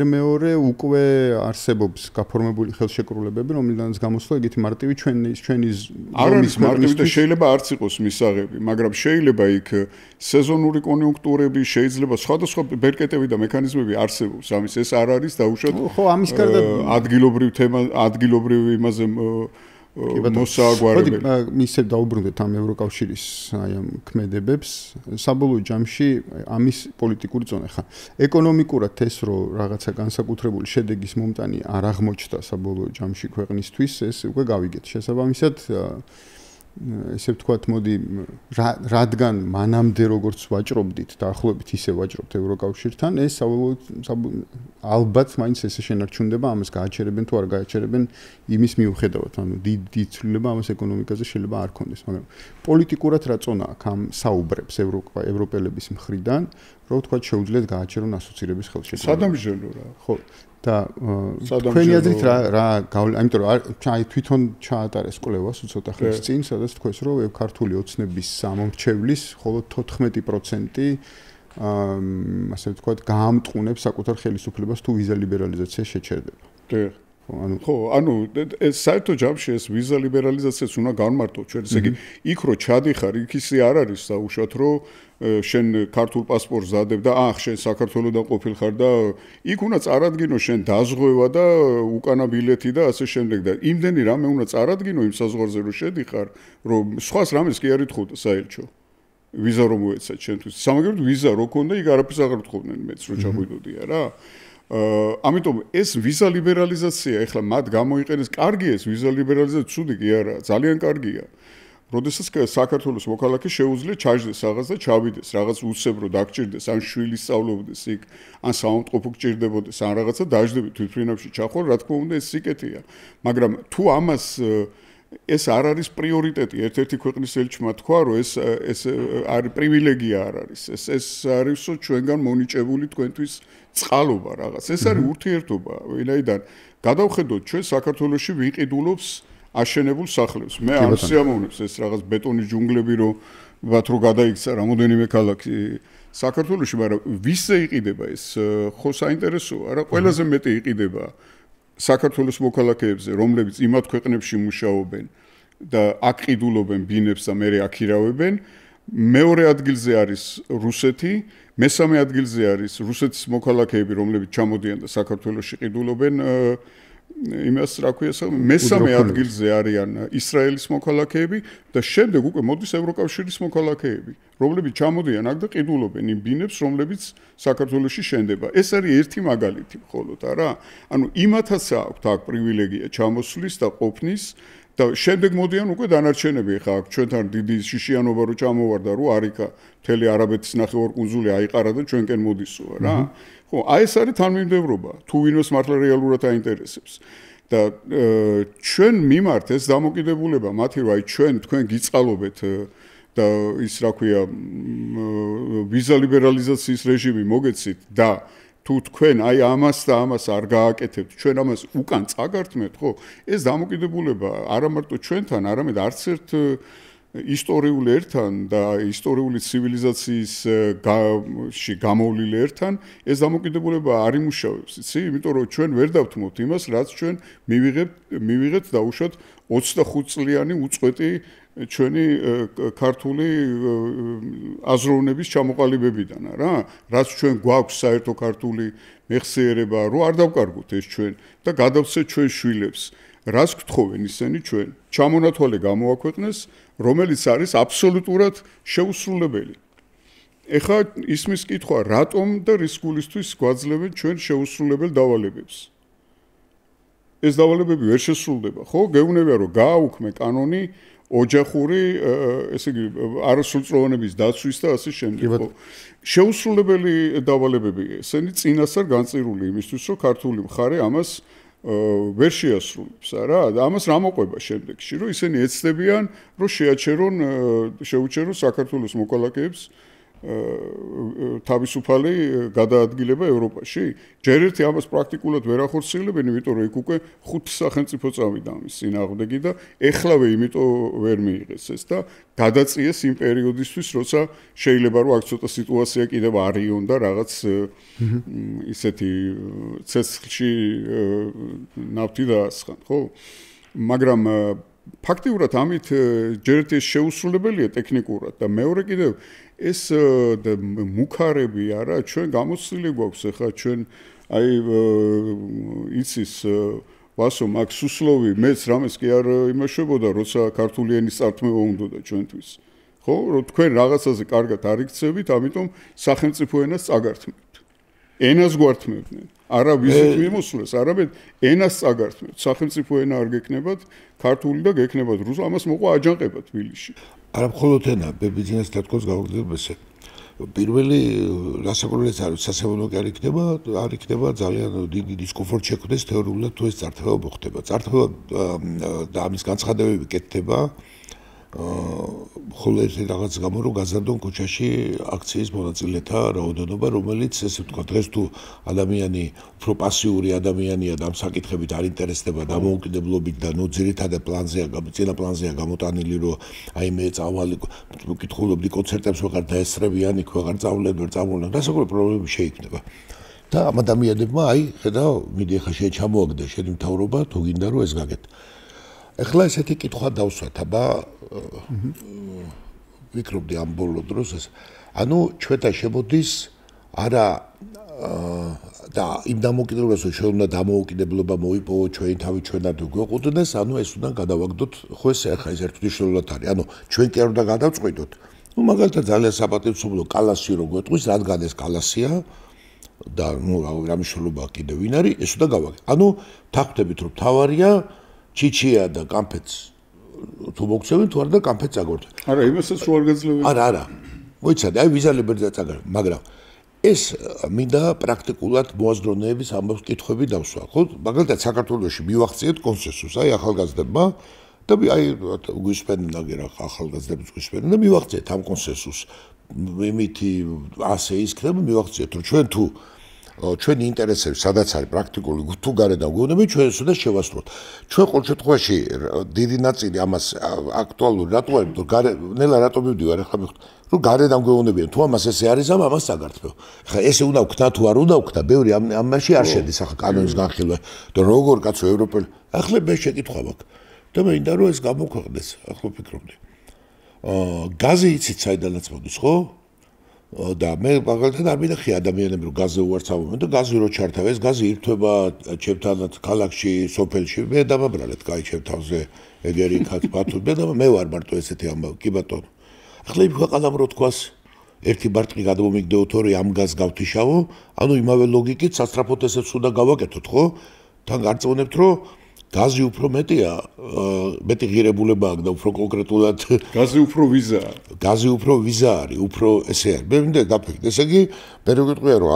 მეორე უკვე არსებობს გაფორმებული ხელშეკრულებები, რომლიდანაც გამოსვლა ეგეთი მარტივი ჩვენი არ არის მარტივი და შეიძლება არც იყოს მისაღები, მაგრამ შეიძლება იქ სეზონური კონიუნქტურები, შეიძლება სხვადასხვა ბერკეტები და მექანიზმები არსებობს. ამის ეს არ არის დაუშვათ ხო, ამის გარდა ადგილობრივ იმაზე მოსაგვარებელი. ისე დაუბრუნდეთ ამ ევროკავშირის აი ამ ქმედებებს. საბოლოო ჯამში ამის პოლიტიკური ზონა ხა. ეკონომიკურად ეს რო რაღაცა განსაკუთრებული შედეგის მომტანი არ აღმოჩნდა საბოლოო ჯამში ქვეყნისთვის, ეს უკვე გავიგეთ. შესაბამისად ესე ვთქვათ, მოდი რადგან მანამდე როგორც ვაჭრობდით და ახლობით ისე ვაჭრობთ ევროკავშირთან, ეს ალბათ მაინც ესე შენარჩუნდება, ამას გააჩერებენ თუ არ გააჩერებენ იმის მიუხედავად, ანუ დიდი ცვლილება ამას ეკონომიკაზე შეიძლება არ ქონდეს, მაგრამ პოლიტიკურად რა წონა აქვს ამ საუბრებს ევროპელების მხრიდან, რომ ვთქვათ შეუძლიათ გააჩერონ ასოცირების ხელშეკრულება. სადამსჯელო რა. ხო. და თქვენი აზრით რა ამიტომ რომ თვითონ ჩაატარეს კვლევას უცოტა ხნის წინ, სადაც თქვეს, რომ ქართული ოცნების სამომრჩევლის მხოლოდ 14% ასე ვთქვათ, გაამტყუნებს საკუთარ ხელისუფლებას თუ ვიზა ლიბერალიზაცია შეჩერდება. ხო, ანუ ეს საერთო ჯამში ეს ვიზა ლიბერალიზაციაც უნდა განმარტო ჩვენ, ესე იგი, იქ რო ჩადიხარ, იქ ისე არ არის დაუშვათ, რომ შენ ქართულ პასპორტს ზადებ და შენ საქართველოსდან ყოფილ ხარ და იქ უნდა წარადგინო შენ დაზღვევა და უკანა ბილეთი და ასე შემდეგ და იმდენი რამე უნდა წარადგინო იმ საზღვარზე რომ შედიხარ, რომ სხვას რამეს კი არ ეთხოვდა საერთო ვიზა რომ მოეცათ შენთვის. სამაგეროდ ვიზა რო ქონდა, იქ არაფერს აღარ ეთხოვდნენ მეც რო ჩაგვიდოდია რა. ამიტომ ეს ვიზა ლიბერალიზაცია ეხლა მათ გამოიყენეს, კარგია ეს ვიზა ლიბერალიზაცია, ცუდი კი არა, ძალიან კარგია. როდესაც საქართველოს მოქალაქე შეუძლია ჩაჯდეს რაღაც და ჩავიდეს, რაღაც უცებრო დაგჭირდეს, ან შვილი სწავლობდეს იქ, ან საავადმყოფო გჭირდებოდეს, ან რაღაცა დაждდები თვითფრინავში ჩახვალ, რა თქმა უნდა ეს სიკეთეა. მაგრამ თუ ამას ეს არ არის პრიორიტეტი, ერთ-ერთი ქვეყნის ელჩმა თქვა, რომ ეს არის პრივილეგია არ არის. ეს არისო ჩვენგან მონიჭებული თქვენთვის წყალობა რაღაც. ეს არის ურთიერთობა, ვინაიდან გადავხედოთ ჩვენ საქართველოში ვიყიდულობს აშენებულ სახლებს. მე არ სიამოვნებს ეს რაღაც ბეტონის ჯუნგლები რო გადაიქცა რამოდენიმე ქალაქი საქართველოში, მაგრამ ვისზე იყიდება ეს? ხო საინტერესოა რა, ყველაზე მეტი იყიდება საქართველოს მოქალაქეებზე, რომლებიც იმათ ქვეყნებში მუშაობენ და აქ ყიდულობენ ბინებს და მერე აქირავებენ. მეორე ადგილზე არის რუსეთი, მესამე ადგილზე არის რუსეთის მოქალაქეები, რომლებიც ჩამოდიან და საქართველოში ყიდულობენ იმას რა ქვია, მესამე ადგილზე არიან ისრაელის მოქალაქეები და შემდეგ უკვე მოდის ევროკავშირის მოქალაქეები, რომლებიც ჩამოდიან აქ და ყიდულობენ იმ ბინებს, რომლებიც საქართველოში შენდება. ეს არის ერთი მაგალითი მხოლოდ, არა? ანუ იმათაც აქვთ აქ პრივილეგია ჩამოსვლის და ყოფნის და შემდეგ მოდიან უკვე დანარჩენები, ხა აქ ჩვენთან დიდი შიშიანობა რო ჩამოვარდა, რო არიქა მთელი არაბეთის ნახევარკუნძული აიყარა და ჩვენკენ მოდისოა რა. ხო, აი ეს არის თანმიმდევრობა, თუ ვინმეს მართლა რეალურად აინტერესებს. და ჩვენ მიმართ ეს დამოკიდებულება მათი რომ აი თქვენ გიწყალობთ და ის რა ქვია ვიზა ლიბერალიზაციის რეჟიმი მოგეცით და თუ თქვენ აი ამას და ამას არ გააკეთებთ, ჩვენ ამას უკან წაგართმევთ, ხო? ეს დამოკიდებულება არა მარტო ჩვენთან, არამედ არც ერთ ისტორიულ ერთან და ისტორიული ცივილიზაციაში გამოვლილ ერთან ეს დამოკიდებულება არ იმუშავებს, იცი? იმიტომ რომ ჩვენ ვერ დავთმობთ იმას, რაც ჩვენ მივიღებთ დაუშვათ 25 წლიანი უწყვეტი ჩვენი ქართული აზროვნების ჩამოყალიბებიდან, რა? რაც ჩვენ გვაქვს საერთო ქართული მეხსიერება, რომ არ დავკარგოთ ეს ჩვენ და გადავცეთ ჩვენ შვილებს. რას გთხოვენ ისინი ჩვენ? ჩამონათვალე გამოაქვეყნეს, რომელიც არის აბსოლუტურად შეუსრულებელი. ეხლა ისმის კითხვა, რატომ და რის გულისთვის გვაძლევენ ჩვენ შეუსრულებელ დავალებებს? ეს დავალებები ვერ შესრულდება, ხო? გეუბნება რომ გააუქმე კანონი ოჯახური, ესე იგი, არასრულწლოვანების დაცვის და ასე შემდეგ, ხო? შეუსრულებელი დავალებები ესენი წინასწარ განწირული იმისთვის, რომ ქართული მხარე ამას ვერ შეასრულებს, არა? ამას რა მოყვება შემდეგში, რომ ისინი ეცდებიან, რომ შეუჩერონ საქართველოს მოქალაქეებს თავისუფალი გადაადგილება ევროპაში? ჯერ ერთი ამას პრაქტიკულად ვერ ახორციელებენ, იმიტომ რომ იქ უკვე 5 სახელმწიფო წავიდა ამის წინააღმდეგი და ეხლავე იმიტომ ვერ მიიღეს ეს და გადაწიეს იმ პერიოდისთვის, როცა შეიძლება რომ აქ ცოტა სიტუაცია კიდევ არიონ და რაღაც ისეთი ცეცხლში ნავთი დაასხან, ხო? მაგრამ ფაქტიურად ამით ჯერ ერთი შეუსრულებელია ტექნიკურად და მეორე კიდევ ეს მუქარები არა ჩვენ გამოცდილი გვაქვს ახლა ჩვენ აი იცის ვასო მაგ სუსლოვი მეც რამეს კი არ იმეშვებოდა როცა ქართული ენის წართმევა უნდოდა ჩვენთვის ხო რომ თქვენ რაღაცაზე კარგად არ იქცევით ამიტომ სახელმწიფო ენას წაგართმევთ ენას გვართმევდნენ არა ვიზით მიმოსვლას არამედ ენას წაგართმევთ სახელმწიფო ენა არ გეკნებათ ქართული და გეკნებათ რუსული ამას მოყვა აჯანყება თბილისში არა მხოლოდ ენა ბიზნეს თქოს გავაგრძელებსე პირველი რასაკვირველიც არის სასწავლო კი არ იქნება ძალიან დიდი დისკომფორტ შექმნეს თეორიულად თუ ეს წართმევა მოხდება წართმევა და ამის განცხადებები კეთდება ხოლო ეს რაღაც გამო რომ გაზარდონ ქუჩაში აქციის მონაწილეთა რაოდენობა რომელიც ესე ვთქვა დღეს თუ ადამიანი უფრო პასიური ადამიანია და ამ საკითხებით არ ინტერესდება დამოუკიდებლობით და ნუ ძირითადად პლანზეა წინა პლანზეა გამოტანილი რომ აი მე წავალი მკითხულობდი კონცერტებს ვეღარ დაესწრებიან იქ ვეღარ წავლენ ვერ წამოვლენ რასაკვირველი პრობლემები შეიქმნება და ამ ადამიანებმა აი ხედავ მიდი ხა შეჩამოაგდე შენი მთავრობა თუ გინდა რომ ეს გაგეთ ეხლა ესეთი კითხვა დავსვათ აბა ვიკრობდი ამ ბოლო დროს ეს ანუ ჩვენთან შემოდის არა და იმ დამოუკიდებლობას რომ ჩვენ უნდა დამოუკიდებლობა მოიპოვოთ ჩვენი თავი ჩვენად გვეყუდნეს ანუ ეს უნდა გადავაგდოთ ხო ეს ახლა ეს ერთგვარად არის ანუ ჩვენ კი არ უნდა გადავწყვიტოთ ну მაგალითად ძალიან საპატივცემლო კალასი რო გვეტყვის რადგან ეს კალასია და ну რა მნიშვნელობა კიდე ვინ არის ეს უნდა გავაგეთ ანუ თახვდებით რომ თავარია ჩიჩია და კამფეთს თუ მოგცევენ თუ არა და კამფეთს აგორთვენ. არა, იმასაც რო არ გაძლევენ. არა. მოიცადე, აი ვიზალებერზე წაგარ, მაგრამ ეს მინდა პრაქტიკულად მოაზროვნეების ამბავს კითხვები დავსვა, ხო? მაგალითად საქართველოში მივახციეთ კონსენსუსს, აი ახალგაზრდებმა და აი გვისმენენ აგერა ახალგაზრდებს გვისმენენ და მივახციეთ ამ კონსენსუსს. იმითი ასე იქნება მივახციეთ, რომ ჩვენ თუ ჩვენი ინტერესები სადაც არის პრაქტიკული თუ გარედან გვეუბნები ჩვენ ეს უნდა შევასრულოთ ჩვენ ყოველ შემთხვევაში დიდი ნაწილი ამას აქტუალური რატო არის რომ ნელა რატო მივდივარ ახლა მიხოთ რომ გარედან გვეუბნებიან თუ ამას ესე არის ამას საგართმევ ახლა ესე უნდა ვქნა თუ არ უნდა ვქნა ბევრი ამაში არ შედის ახლა კანონის განხილვა და როგორ კაცო ევროპელი ახლა მე შეკითხვა მაქვს და მე მინდა რომ ეს გამოქვეყნდეს ახლა ვფიქრობდი გაზი იცით საიდანაც მოდის ხო და მე მაგალითად არ მინახი ადამიანები რომ გაზზე უარს ამობენ და გაზი რო ჩართავ ეს გაზი ირთვება ჩემთანაც ქალაქში სოფელში მე დამაბრალეთ კაი ჩემთავზე ეგერი ხაც ბათუ მე ვარ მარტო ესეთი ამბავი კი ბატონო ახლა იმ ქვეყანამ რო თქვას ერთი ბარტყი გადმომიგდეოთ ორი ამ გაზს გავთიშავო ანუ იმავე ლოგიკით სასწრაფოდ ესეც უნდა გავაკეთოთ ხო თან გარწმუნებთ რომ გაზი უფრო მეტია მეტი ღირებულება აქვს და უფრო კონკრეტულად გაზი უფრო ვიზაა გაზი უფრო ვიზა არის უფრო ესე არის მე მინდა დაფიქრდე ესე იგი მე რო გიტყვია რომ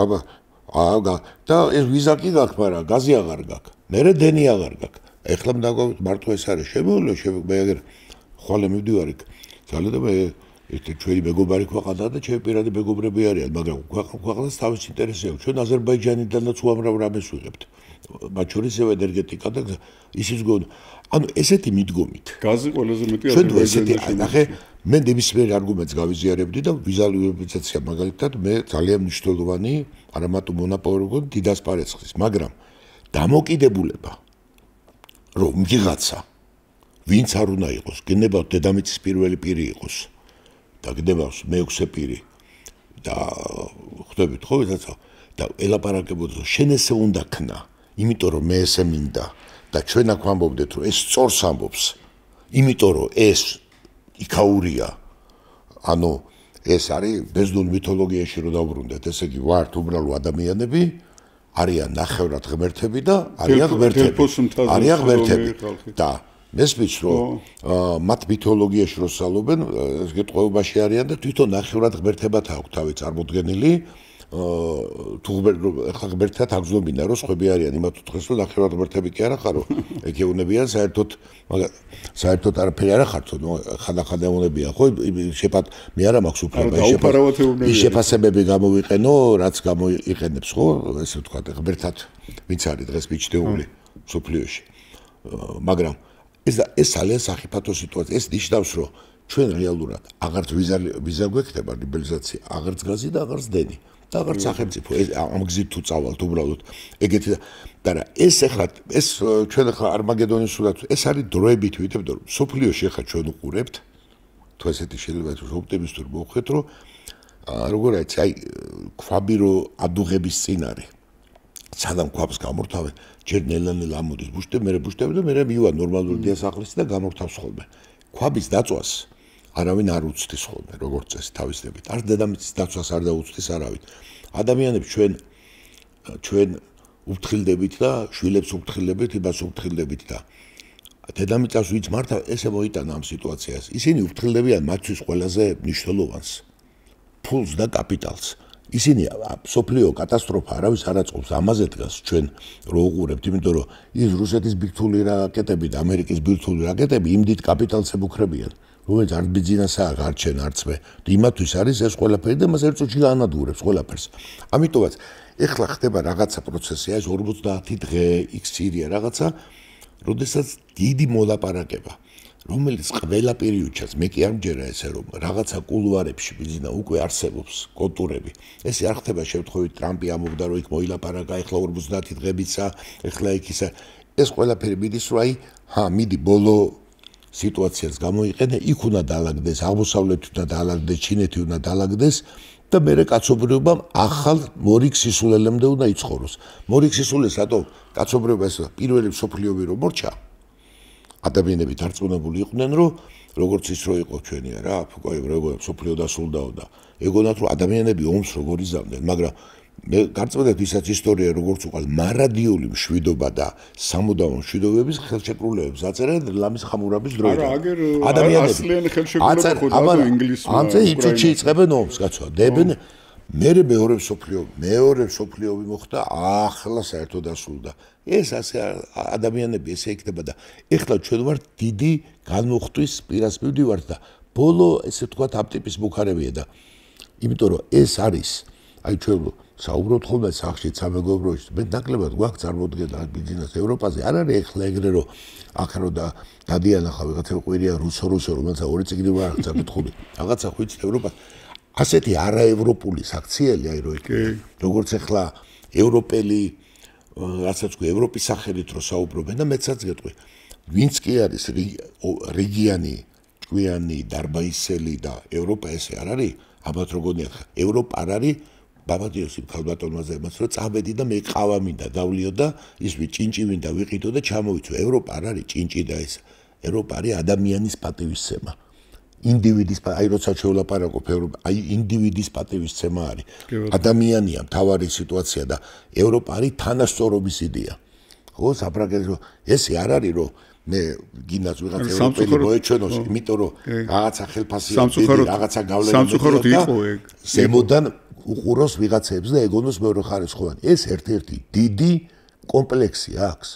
აბა და ეს ვიზა კი გაქვს მაგრამ გაზი აღარ გაქვს მერე დენი აღარ გაქვს ეხლა მდაგავთ მარტო ეს არის შემოვლო მე აგერ ხვალე მივდივარ იქ ძალიან და მე ერთი ჩვენი მეგობარი ქვეყანა და ჩემი პირადი მეგობრები არიან მაგრამ ქვეყანას თავის ინტერესი აქვს ჩვენ აზერბაიჯანიდანაც უამრავ რამეს ვიღებთ მათ შორის ენერგეტიკა და ისიც გონ ანუ ესეთი მიდგომით გაზი ყველაზე მეტი აზერბაიჯანში ნახე მე ნებისმიერ არგუმენტს გავიზიარებდი და ვიზუალიზაცია მაგალითად მე ძალიან მნიშვნელოვანი არამატო მონაპოვარი გონ დიდას პარეცხის მაგრამ დამოკიდებულება რომ ვიღაცა ვინც არ უნდა იყოს გნებავთ დედამიწის პირველი პირი იყოს და გნებავს მეექვსე პირი და ხვდებით ხო ვიღაცა და ელაპარაკებოდეს შენ ესე უნდა ქნა იმიტომ რომ მე ესე მინდა და ჩვენ აქ ვამბობდეთ, რომ ეს სწორს ამბობს. იმიტომ რომ ეს იქაურია. ანუ ეს არის ბერძნულ მითოლოგიაში რო დავბრუნდეთ, ესე იგი ვართ უბრალო ადამიანები, არიან ნახევრად ღმერთები და არიან ღმერთები. არიან ღმერთები. და მესმის რომ მათ მითოლოგიაში რო სწავლობენ, ეს გეტყვეობაში არიან და თვითონ ნახევრად ღმერთებად აქვს თავი წარმოდგენილი. თუ ღმერთად აგზნობინა რომ სხვები არიან იმათ უთხეს რომ ნახევრად ღმერთები კი არა ხარო ეგეუნებიან საერთოდ არაფერი არ ახართო ხანახან ეუნებიან ხო შეფად მე არა მაქვს უფლება ის შეფასებები გამოვიყენო რაც გამოიყენებს ხო ესე ვთქვათ ღმერთად ვინც არის დღეს მიჩნეული სოფლიოში მაგრამ ეს ძალიან სახიფათო სიტუაცია ეს ნიშნავს რომ ჩვენ რეალურად აღარც ვიზა გვექნება ლიბერალიზაცია აღარც გაზი და აღარც დენი და აღარც სახელმწიფო ამ გზით თუ წავალთ უბრალოდ ეგეთი და ეს ახლა ეს ჩვენ ახლა არმაგედონის სურათ ეს არის დროებით ვიტებდო რომ სოფლიოში ახლა ჩვენ უყურებთ თუ ესეთი შეიძლება თუ ოპტიმისტური მოხეთ რომ როგორ არის აი ქვაბი რო ადუღების წინ არის სადამ ქვაბს გამორთავენ ჯერ ნელა-ნელა ამოდის ბუშტები და მე მივა ნორმალური დიასახლისი და გამორთავს ხოლმე ქვაბის დაწვას არავინ არ უცდის ხოლმე როგორც წესი თავისდებით არ დედამიწის დაცვას არ დაუცდის არავინ ადამიანებს ჩვენ უფრთხილდებით და შვილებს უფრთხილდებით იმას უფრთხილდებით და დედამიწას ვინც მართავ ესე მოიტანა ამ სიტუაციას ისინი უფრთხილდებიან მათთვის ყველაზე მნიშვნელოვანს ფულს და კაპიტალს ისინი სოფლიო კატასტროფა არავის არ აწყობს ამაზე დგას ჩვენ რო უყურებთ იმიტომ რომ ის რუსეთის ბირთვული რაკეტები და ამერიკის ბირთვული რაკეტები იმდით კაპიტალს ებუქრებიან რომელიც არ ბიზნესაა გარჩენ არცმე იმათვის არის ეს ყველაფერი და მას ერთ წუთში გაანადგურებს ყველაფერს ამიტომაც ეხლა ხდება რაღაცა პროცესია ეს 50 დღე იქ სირია რაღაცა როდესაც დიდი მოლაპარაკება რომელიც ყველა პერიოდშიც მე კი არ მჯერა ესე რომ რაღაცა კულუარებში ბიზნა უკვე არსებობს კონტურები ესე არ ხდება შემთხვევით ტრამპი ამობდა რომ იქ მოილაპარაკა ეხლა 50 დღებიცა ეხლა იქ ისა ეს ყველაფერი მიდის რომ აი მიდი ბოლო სიტუაციას გამოიყენე იქ უნდა დაალაგდეს აღმოსავლეთი უნდა დაალაგდეს ჩინეთი უნდა დაალაგდეს და მე კაცობრიობამ ახალ მორიგ სისულელემდე უნდა იცხოვროს მორიგ სისულელს რატო კაცობრიობა ეს პირველი მსოფლიობი რომ მორჩა ადამიანები დარწმუნებული იყვნენ რომ როგორც ის რო იყო ჩვენი რა ფუკოე როგორ მსოფლიო დასულდაო და ეგონათ რომ ადამიანები ომს როგორ იზამდნენ მაგრამ მე გარწმუნდით ისაც ისტორია როგორც უყალ მარადიული მშვიდობა და სამუდამო მშვიდობების ხელშეკრულებებს აწერენ ლამის ხამურაბის დროიდან ადამიანები ასლიანი ხელშეკრულება ხოდა ინგლისურად ამაზე იწუჩი იწყებენ ომს კაცო დებენ მე მეორე მსოფლიობი მოხდა ახლა საერთოდ დასულდა ეს ასე ადამიანები ესე იქნება და ეხლა ჩვენ ვართ დიდი განმოხტვის პირას მივდივართ და ბოლო ესე ვთქვათ ამ ტიპის მუხარებია და იმიტომ რომ ეს არის აი ჩვენ საუბრობთ ხოლმე სახში სამეგობროში მე ნაკლებად გვაქვს წარმოდგენა ბიზნეს ევროპაზე არ არის ეხლა ეგრე რომ აქ რო და დადიან ახლა ვიღაცა ყვირია რუსო რომელსაც ორი წიგნი ვარ წაკითხული რაღაცა ხვიც ევროპა ასეთი არაევროპული საქციელი აი რო როგორც ეხლა ევროპელი რასაც ქვია ევროპის სახელით რო საუბრობენ და მეცაც გეტყვი ვინც კი არის რეგიონი ჭკვიანი დარბაისელი და ევროპა ესე არ არის აბათ როგორია ევროპა არ არის ბაბადიოსი ქალბატონმაზე მას რო წავედი და მე ყავა მინდა დავლიო და ის ჭინჭი მინდა ვიყიდო და ჩამოვიცო ევროპა არ არის ჭინჭი და ეს ევროპა არის ადამიანის პატივისცემა ინდივიდის აი როცა შევლაპარაკობ ევროპა აი ინდივიდის პატივისცემა არის ადამიანია მთავარი სიტუაცია და ევროპა არის თანასწორობის იდეა ხო საფრანგეთო ესე არ არის რომ მე გინდაც ვიღაც ევროპელი მოეჩვენოს იმიტომ რომ რაღაცა ხელფასია რაღაცა გავლენა სამწუხაროდ იყო ეგ ზემოდან უყუროს ვიღაცებს და ეგონოს მეორე ხარისხოვანი ეს ერთ-ერთი დიდი კომპლექსი აქვს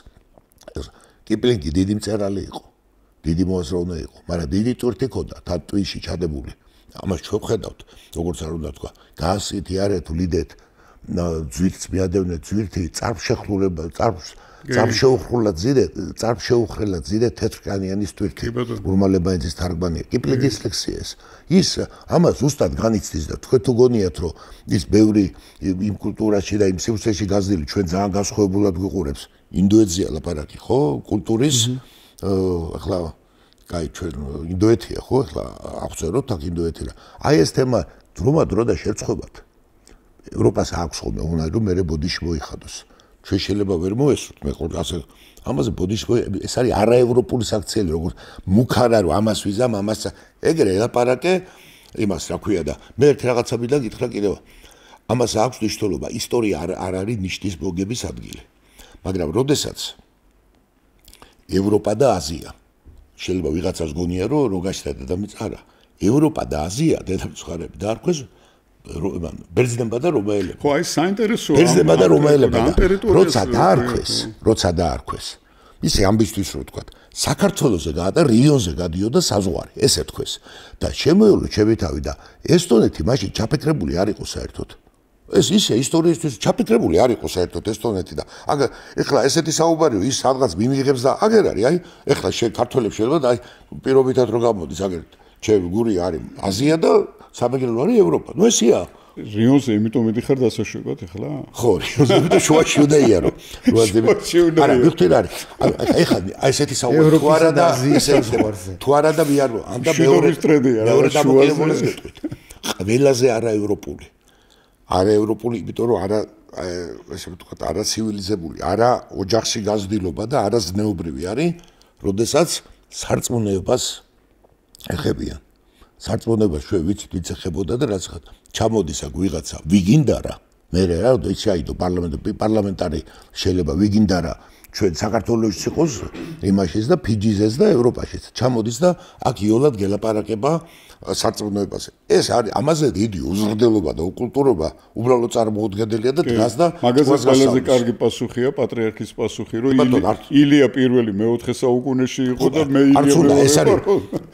კიპლინგი დიდი მწერალი იყო დიდი მოაზროვნე იყო მაგრამ დიდი ტვირთი ქონდა თატვიში ჩადებული ამას ჩვენ ხედავთ როგორც არ უნდა თქვა გასით იარეთ ვლიდეთ ძვირს მიადევნეთ ძვირთი წარფშეხლურება წარფშეუხრელა ძირე თეთრკანიანის ტვირთი ურმალებაინძის თარგმანია კიპლინგის ლექსია ის ამას ზუსტად განიცდის და თქვენ თუ გონიათ რომ ის ბევრი იმ კულტურაში და იმ სივრცეში გაზრდილი ჩვენ ძალიან განსხვავებულად გვიყურებს ინდოეთზეა ლაპარაკი ხო კულტურის ახლა კაი ჩვენ ინდოეთია ხო ახლა აღწეროთ აქ ინდოეთი რა აი ეს თემა დროა და შეერწყობათ ევროპას აქვს ხოლმე უნდა რომ მე ბოდიში მოიხადოს ჩვენ შეიძლება ვერ მოესწროთ მე ხო ასე ამაზე ბოდიშო ეს არის არაევროპული საქციელი როგორ მუქარა რომ ამას ვიზამ ამას ეგრე ელაპარაკე იმას რა ქვია და მე ერთ რაღაცა მიდან გითხრა კიდევ ამას აქვს მნიშვნელობა ისტორია არ არის ნიშნის მოგების ადგილი მაგრამ როდესაც ევროპა და აზია შეიძლება ვიღაცას გონია რომ როგაშთა დედამიწა არა ევროპა და აზია დედამიწხარები დაარქვეს ბერძნებმა და რომაელებმა ხო აი საინტერესოა ბერძნებმა და რომაელებმა როცა დაარქვეს ისე ამბისთვის რო თქვა საქართველოსზე და რიონზე გადიოდა საზღვარი ესე თქვეს და შემოევლო ჩემი თავი და ესტონეთი მაშინ ჩაფიქრებული არ იყო საერთოდ ეს ისე ისტორიისთვის ჩაფიქრებული არ იყო საერთოდ ესტონეთი და ეხლა ესეთი საუბარია ის სადღაც მიმიღებს და აგერ არის აი ეხლა ქართველებს შეიძლება აი პირობითად რო გამოდის აგერ ჩემი გური არის აზია და სამეგრელო არის ევროპა ნუ ესია რიონზე იმიტომ მიდიხარ დასაშვებად ეხლა ხო რიონზე იმიტომ შუაში უნდა იარო არა ვიხტერ არის ეხლა ესეთი საუბარი თუ არა და თუ არა და მე არ ამდა მეორე დამოკიდებულებას გეტყვით ყველაზე არაევროპული არაევროპული იმიტომ რომ არა ესე ვთქვათ არა ცივილიზებული არა ოჯახში გაზრდილობა და არა ზნეობრივი არის როდესაც სარწმუნოებას ეხებიან სარწმუნოებას ჩვენ ვიცით ვიც ეხებოდა და რაც ხარ ჩამოდის აქ ვიღაცა ვიგინდარა მე რა ისაიდო პარლამენტარი შეიძლება ვიგინდარა ჩვენ საქართველოს იყოს იმაშიც და ფიჯიზეც და ევროპაშიც ჩამოდის და აქ იოლად გელაპარაკება სარწმუნოებაზე ეს არის ამაზე დიდი უზრდელობა და უკულტურობა უბრალოდ წარმოუდგენელია და დღას და მაგაზე ყველაზე კარგი პასუხია პატრიარქის პასუხი რომ ილია პირველი მე-4 საუკუნეში იყო და მე ილია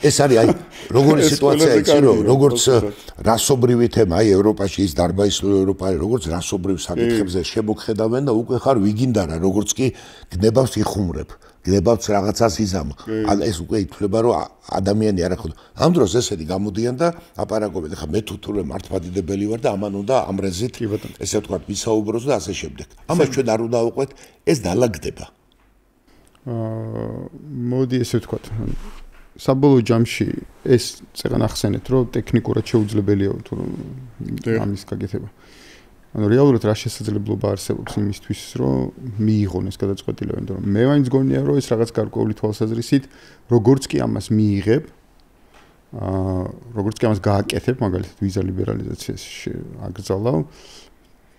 ეს არის აი როგორი სიტუაცია იცი რომ როგორც რასობრივი თემა აი ევროპაში ის დარბაისლო ევროპა არის როგორც რასობრივ საკითხებზე შემოგხედავენ და უკვე ხარ ვიგინდარა როგორც კი გნებავს იხუმრებ გნებავს რაღაცას იზამ ან ეს უკვე ითვლება რომ ადამიანი არ ახლა ამ დროს ესეთი გამოდიან და აპარაკობენ ხა მე თურმე მართლმადიდებელი ვარ და ამან უნდა ამრეზით ესე ვთქვათ ვისაუბროს და ასე შემდეგ ამას ჩვენ არ უნდა ავყვეთ ეს დალაგდება მოდი ესე ვთქვათ საბოლოო ჯამში ეს წერან ახსენეთ რომ ტექნიკურად შეუძლებელია თუ ამის გაკეთება ანუ რეალურად რა შესაძლებლობა არსებობს იმისთვის რომ მიიღონ ეს გადაწყვეტილება იმიტომ რომ მე ვაინც გონია რომ ეს რაღაც გარკვეული თვალსაზრისით როგორც კი ამას მიიღებ როგორც კი ამას გააკეთებ მაგალითად ვიზა ლიბერალიზაციას აკრძალავ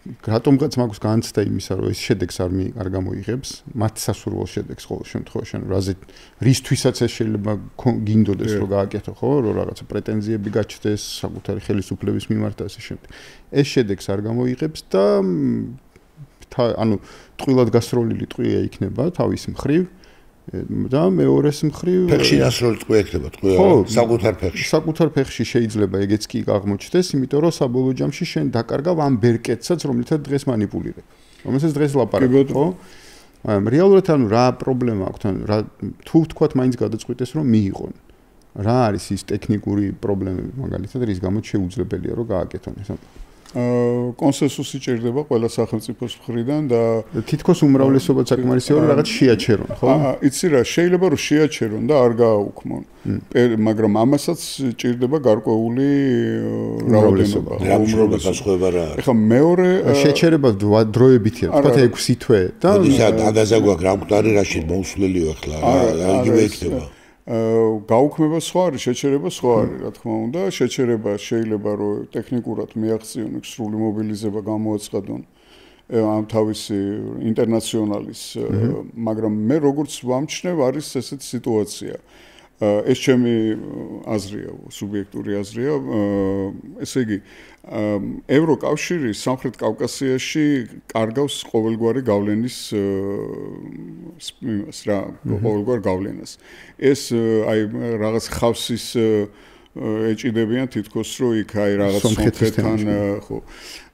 რატომღაც მაქვს განცდა იმისა რომ ეს შედეგს არ გამოიღებს მათ სასურველ შედეგს ყოველ შემთხვევაში ანუ რისთვისაც ეს შეიძლება გინდოდეს რომ გააკეთო ხო რომ რაღაცა პრეტენზიები გაჩნდეს საკუთარი ხელისუფლების მიმართ და ასე შემდეგ ეს შედეგს არ გამოიღებს და ანუ ტყუილად გასროლილი ტყვია იქნება თავის მხრივ და მეორეს მხრივ ფეხში ასროლი ტყვია იქნება ტყვია საკუთარ ფეხში შეიძლება ეგეც კი აღმოჩნდეს იმიტომ რომ საბოლოო ჯამში შენ დაკარგავ ამ ბერკეტსაც რომლითაც დღეს манипуლირებ რომელსაც დღეს ლაპარაკობ ხო რეალურად ანუ რა პრობლემა აქვს ანუ რა თუ ვთქვათ მაინც გადაწყვიტეს რომ მიიღონ რა არის ის ტექნიკური პრობლემები მაგალითად რის გამოც შეუძლებელია რომ გააკეთონ ეს კონსენსუსი ჭირდება ყველა სახელმწიფოს მხრიდან და თითქოს უმრავლესობა საკმარისია რომ რაღაც შეაჩერონ ხო? იცი რა, შეიძლება რომ შეაჩერონ და არ გააუქმონ. მაგრამ ამასაც ჭირდება გარკვეული რაოდენობა. უმრავლესობა სხვაება რა არის. ეხლა მეორე შეჩერება დროებითია, თქვათ 6 თვე და ისა დაგაზა გვაქვს რა მკვდარი რაში მოусვლილიო ახლა რა იგივე იქნება. გაუქმება სხვა არის, შეჩერება სხვა არის, რა თქმა უნდა, შეჩერება შეიძლება რომ ტექნიკურად მიაღწიონ სრული მობილიზება გამოაცხადონ ამ თავისი ინტერნაციონალის, მაგრამ მე როგორც ვამჩნევ არის ესეთი სიტუაცია. ეს ჩემი აზრია, სუბიექტური აზრია, ესე იგი ევროკავშირი სამხრეთ კავკასიაში კარგავს ყოველგვარი გავლენის ყოველგვარ გავლენას. ეს აი რაღაც ხავსის ეჭიდებიან თითქოს რომ იქ აი რაღაც სომხეთთან ხო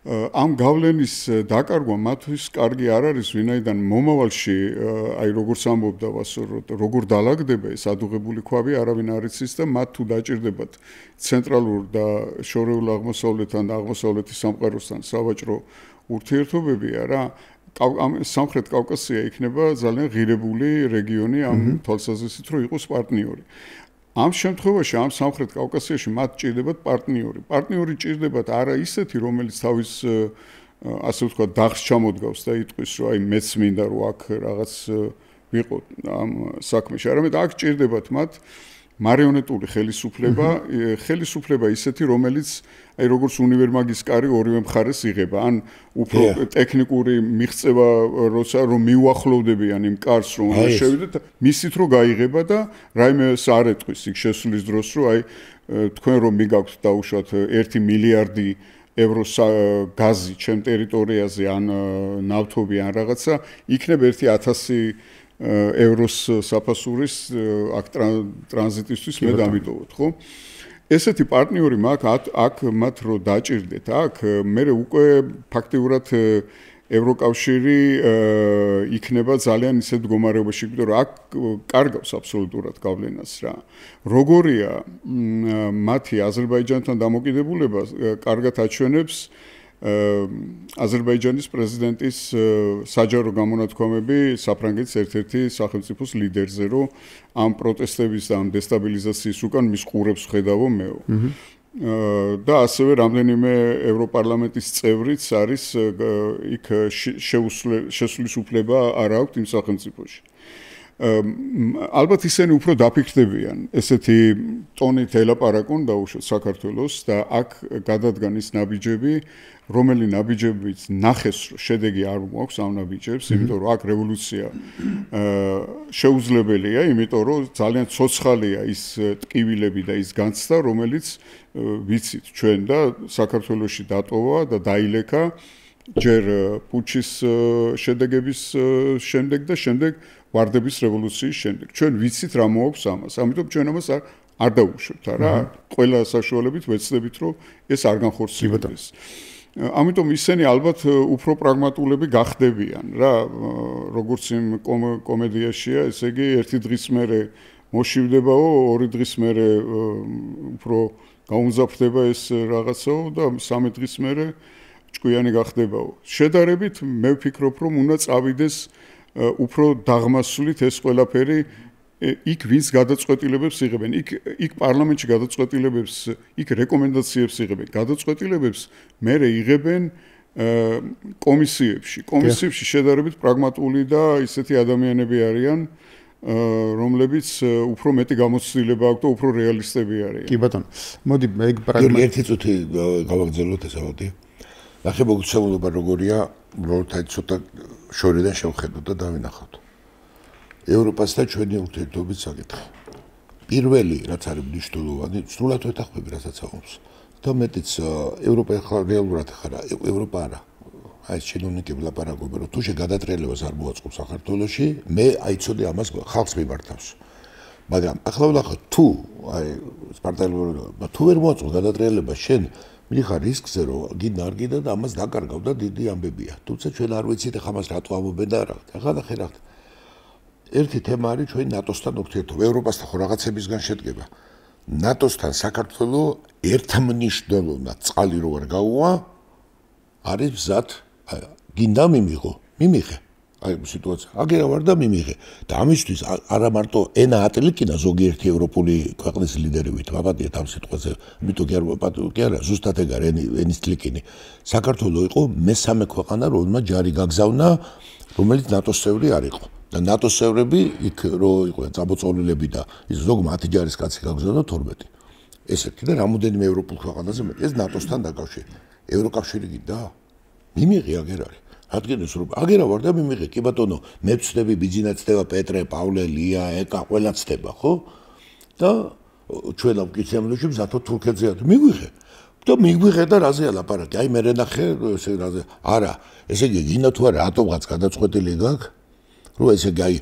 ამ გავლენის დაკარგვა მათთვის კარგი არ არის, ვინაიდან მომავალში აი როგორც ამბობდა ვასო, როგორ დალაგდება ეს ადუღებული ქვაბი, არავინ არ იცის და მათ თუ დაჭირდებათ ცენტრალურ და შორეულ აღმოსავლეთთან და აღმოსავლეთის სამყაროსთან სავაჭრო ურთიერთობებია რა, ამ სამხრეთ კავკასია იქნება ძალიან ღირებული რეგიონი ამ თვალსაზრისით, რომ იყოს პარტნიორი. ამ შემთხვევაში ამ სამხრეთ კავკასიაში მათ ჭირდებათ პარტნიორი. პარტნიორი ჭირდებათ არა ისეთი, რომელიც თავის ასე ვთქვათ, დახს ჩამოდგავს და იტყვის, რომ აი მეც მინდა რომ აქ რაღაც ვიყო ამ საქმეში. არამედ აქ ჭირდებათ მათ მარიონეტული ხელისუფლება ისეთი, რომელიც აი როგორც უნივერმაგის კარი ორივე მხარეს იღება, ან უფრო ტექნიკური მიღწევა, როცა რომ მიუახლოვდებიან იმ კარს, რომ უნდა შევიდეთ, მისით რომ გაიღება და რაიმეს არ ეტყვის იქ შესulis დროს, რომ აი თქვენ რომ მიგაქვთ დაუშვათ 1 მილიარდი ევრო გაზი ჩემ ტერიტორიაზე ან ნავთობი ან რაღაცა, იქნებ 1000 ევროს საფასურის აქ ტრანზიტისთვის მე დამიტოვოთ, ხო? ესეთი პარტნიორი აქ მათ რო დაჭირდეთ, აქ მე უკვე ფაქტიურად ევროკავშირი იქნება ძალიან ისეთ მდგომარეობაში, იმიტომ რომ აქ კარგავს აბსოლუტურად გავლენას რა. როგორია მათი აზერბაიჯანთან დამოკიდებულება კარგად აჩვენებს აზერბაიჯანის პრეზიდენტის საჯარო გამონათქვამები საფრანგეთის ერთ-ერთი სახელმწიფოს ლიდერზე, რომ ამ პროტესტების და ამ დესტაბილიზაციის უკან მის ყურებს ხედავო მეო. და ასევე რამდენიმე ევროპარლამენტის წევრიც არის იქ შესulis უფლება არ აქვს იმ სახელმწიფოში. ალბათ ისინი უფრო დაფიქრდებიან ესეთი ტონით ელაპარაკონ დაუშვათ საქართველოს და აქ გადადგან ის ნაბიჯები, რომელი ნაბიჯებიც ნახეს რომ შედეგი არ მოაქვს ამ ნაბიჯებს, იმიტომ რომ აქ რევოლუცია შეუძლებელია, იმიტომ რომ ძალიან ცოცხალია ის ტკივილები და ის განცდა, რომელიც ვიცით ჩვენ და საქართველოში დატოვა და დაილექა ჯერ პუჩის შედეგების შემდეგ და შემდეგ ვარდების რევოლუციის შემდეგ. ჩვენ ვიცით რა მოაქვს ამას, ამიტომ ჩვენ ამას არ დავუშვებთ რა. ყველა საშუალებით ვეცდებით რომ ეს არ განხორციელდეს. ამიტომ ისინი ალბათ უფრო პრაგმატულები გახდებიან რა, როგორც იმ კომედიაშია, ესე იგი ერთი დღის მერე მოშივდებაო, ორი დღის მერე უფრო გაუმზაფრდება ეს რაღაცაო და სამი დღის მერე ჭკვიანი გახდებაო. შედარებით მე ვფიქრობ რომ უნდა წავიდეს უფრო დაღმასვლით ეს ყველაფერი იქ ვინც გადაწყვეტილებებს იღებენ, იქ პარლამენტში გადაწყვეტილებებს, იქ რეკომენდაციებს იღებენ, გადაწყვეტილებებს მერე იღებენ კომისიებში. კომისიებში შედარებით პრაგმატული და ისეთი ადამიანები არიან, რომლებიც უფრო მეტი გამოცდილება აქვს და უფრო რეალისტები არიან. კი ბატონო. მოდი მე ერთი წუთი გავაგრძელოთ ეს ავადია. ნახე მოგცემულობა როგორია, უბრალოდ აი ცოტა შორიდან შევხედოთ და დავინახავთ. ევროპას და ჩვენი ურთიერთობის საკითხი. პირველი რაც არის მნიშვნელოვანი, სრულად ვეთანხმები რასაც აღობს. და მეტიც ევროპა ახლა რეალურად ახლა ევროპა არა. აი ჩინოვნიკები ლაპარაკობენ, რომ თუ შეგადატრიალებას არ მოაწყობს საქართველოში, მე აიცოდე ამას ხალხს მიმართავს. მაგრამ ახლა ვნახოთ თუ აი სპარტაელობა თუ ვერ მოაწყობს გადატრიალება შენ მიხარ რისკზე რომ გინდა არ გინდა და ამას დაკარგავ და დიდი ამბებია. თუმცა ჩვენ არ ვიცით ახლა მას რატო ამობენ და რა. ახლა ნახე რა. ერთი თემა არის ჩვენი ნატოსთან ურთიერთობა. ევროპასთან ხო რაღაცებისგან შედგება. ნატოსთან საქართველოს ერთმნიშვნელოვნად წყალი რო არ გაუვა, არის მზად გინდა მიმიღო, მიმიღე. აი სიტუაცია. აგერა ვარ და მიმიღე. და ამისთვის არა მარტო ენა ატლიკინა ზოგიერთი ევროპული ქვეყნის ლიდერებით, ვაპატიეთ ამ სიტყვაზე, იმიტომ კი არა, ზუსტად ეგ არის ენის ტლიკინი. საქართველოს იყო მესამე ქვეყანა, რომელმაც ჯარი გაგზავნა, რომელიც ნატოს წევრი არ იყო. და ნატოს წევრები იქ რო იყვნენ წამოწოლილები და ის ზოგ მათი ჯარისკაცი გაგზავნა 12. ესეთი და რამოდენიმე ევროპულ ქვეყანაზე მეტი ეს ნატოსთან დაკავშირებით. ევროკავშირი გინდა? მიმიღე აგერ არის. რადგანაც რომ აგერა ვარ და მიმიღე, კი ბატონო, მე ვწდები, ბიძინა წდება, პეტრე, პავლე, ლია, ეკა, ყველა წდება, ხო? და ჩვენ ამკიცემლებში მზათო თურქეთზეა. მიგვიღე. და მიგვიღე და რაზეა ლაპარაკი? აი მე რენახე, ესე რაზე. არა, ესე იგი გინდა თუ არა ატომღაც გადაწყვეტილი გაქვს? რო ესე იგი აი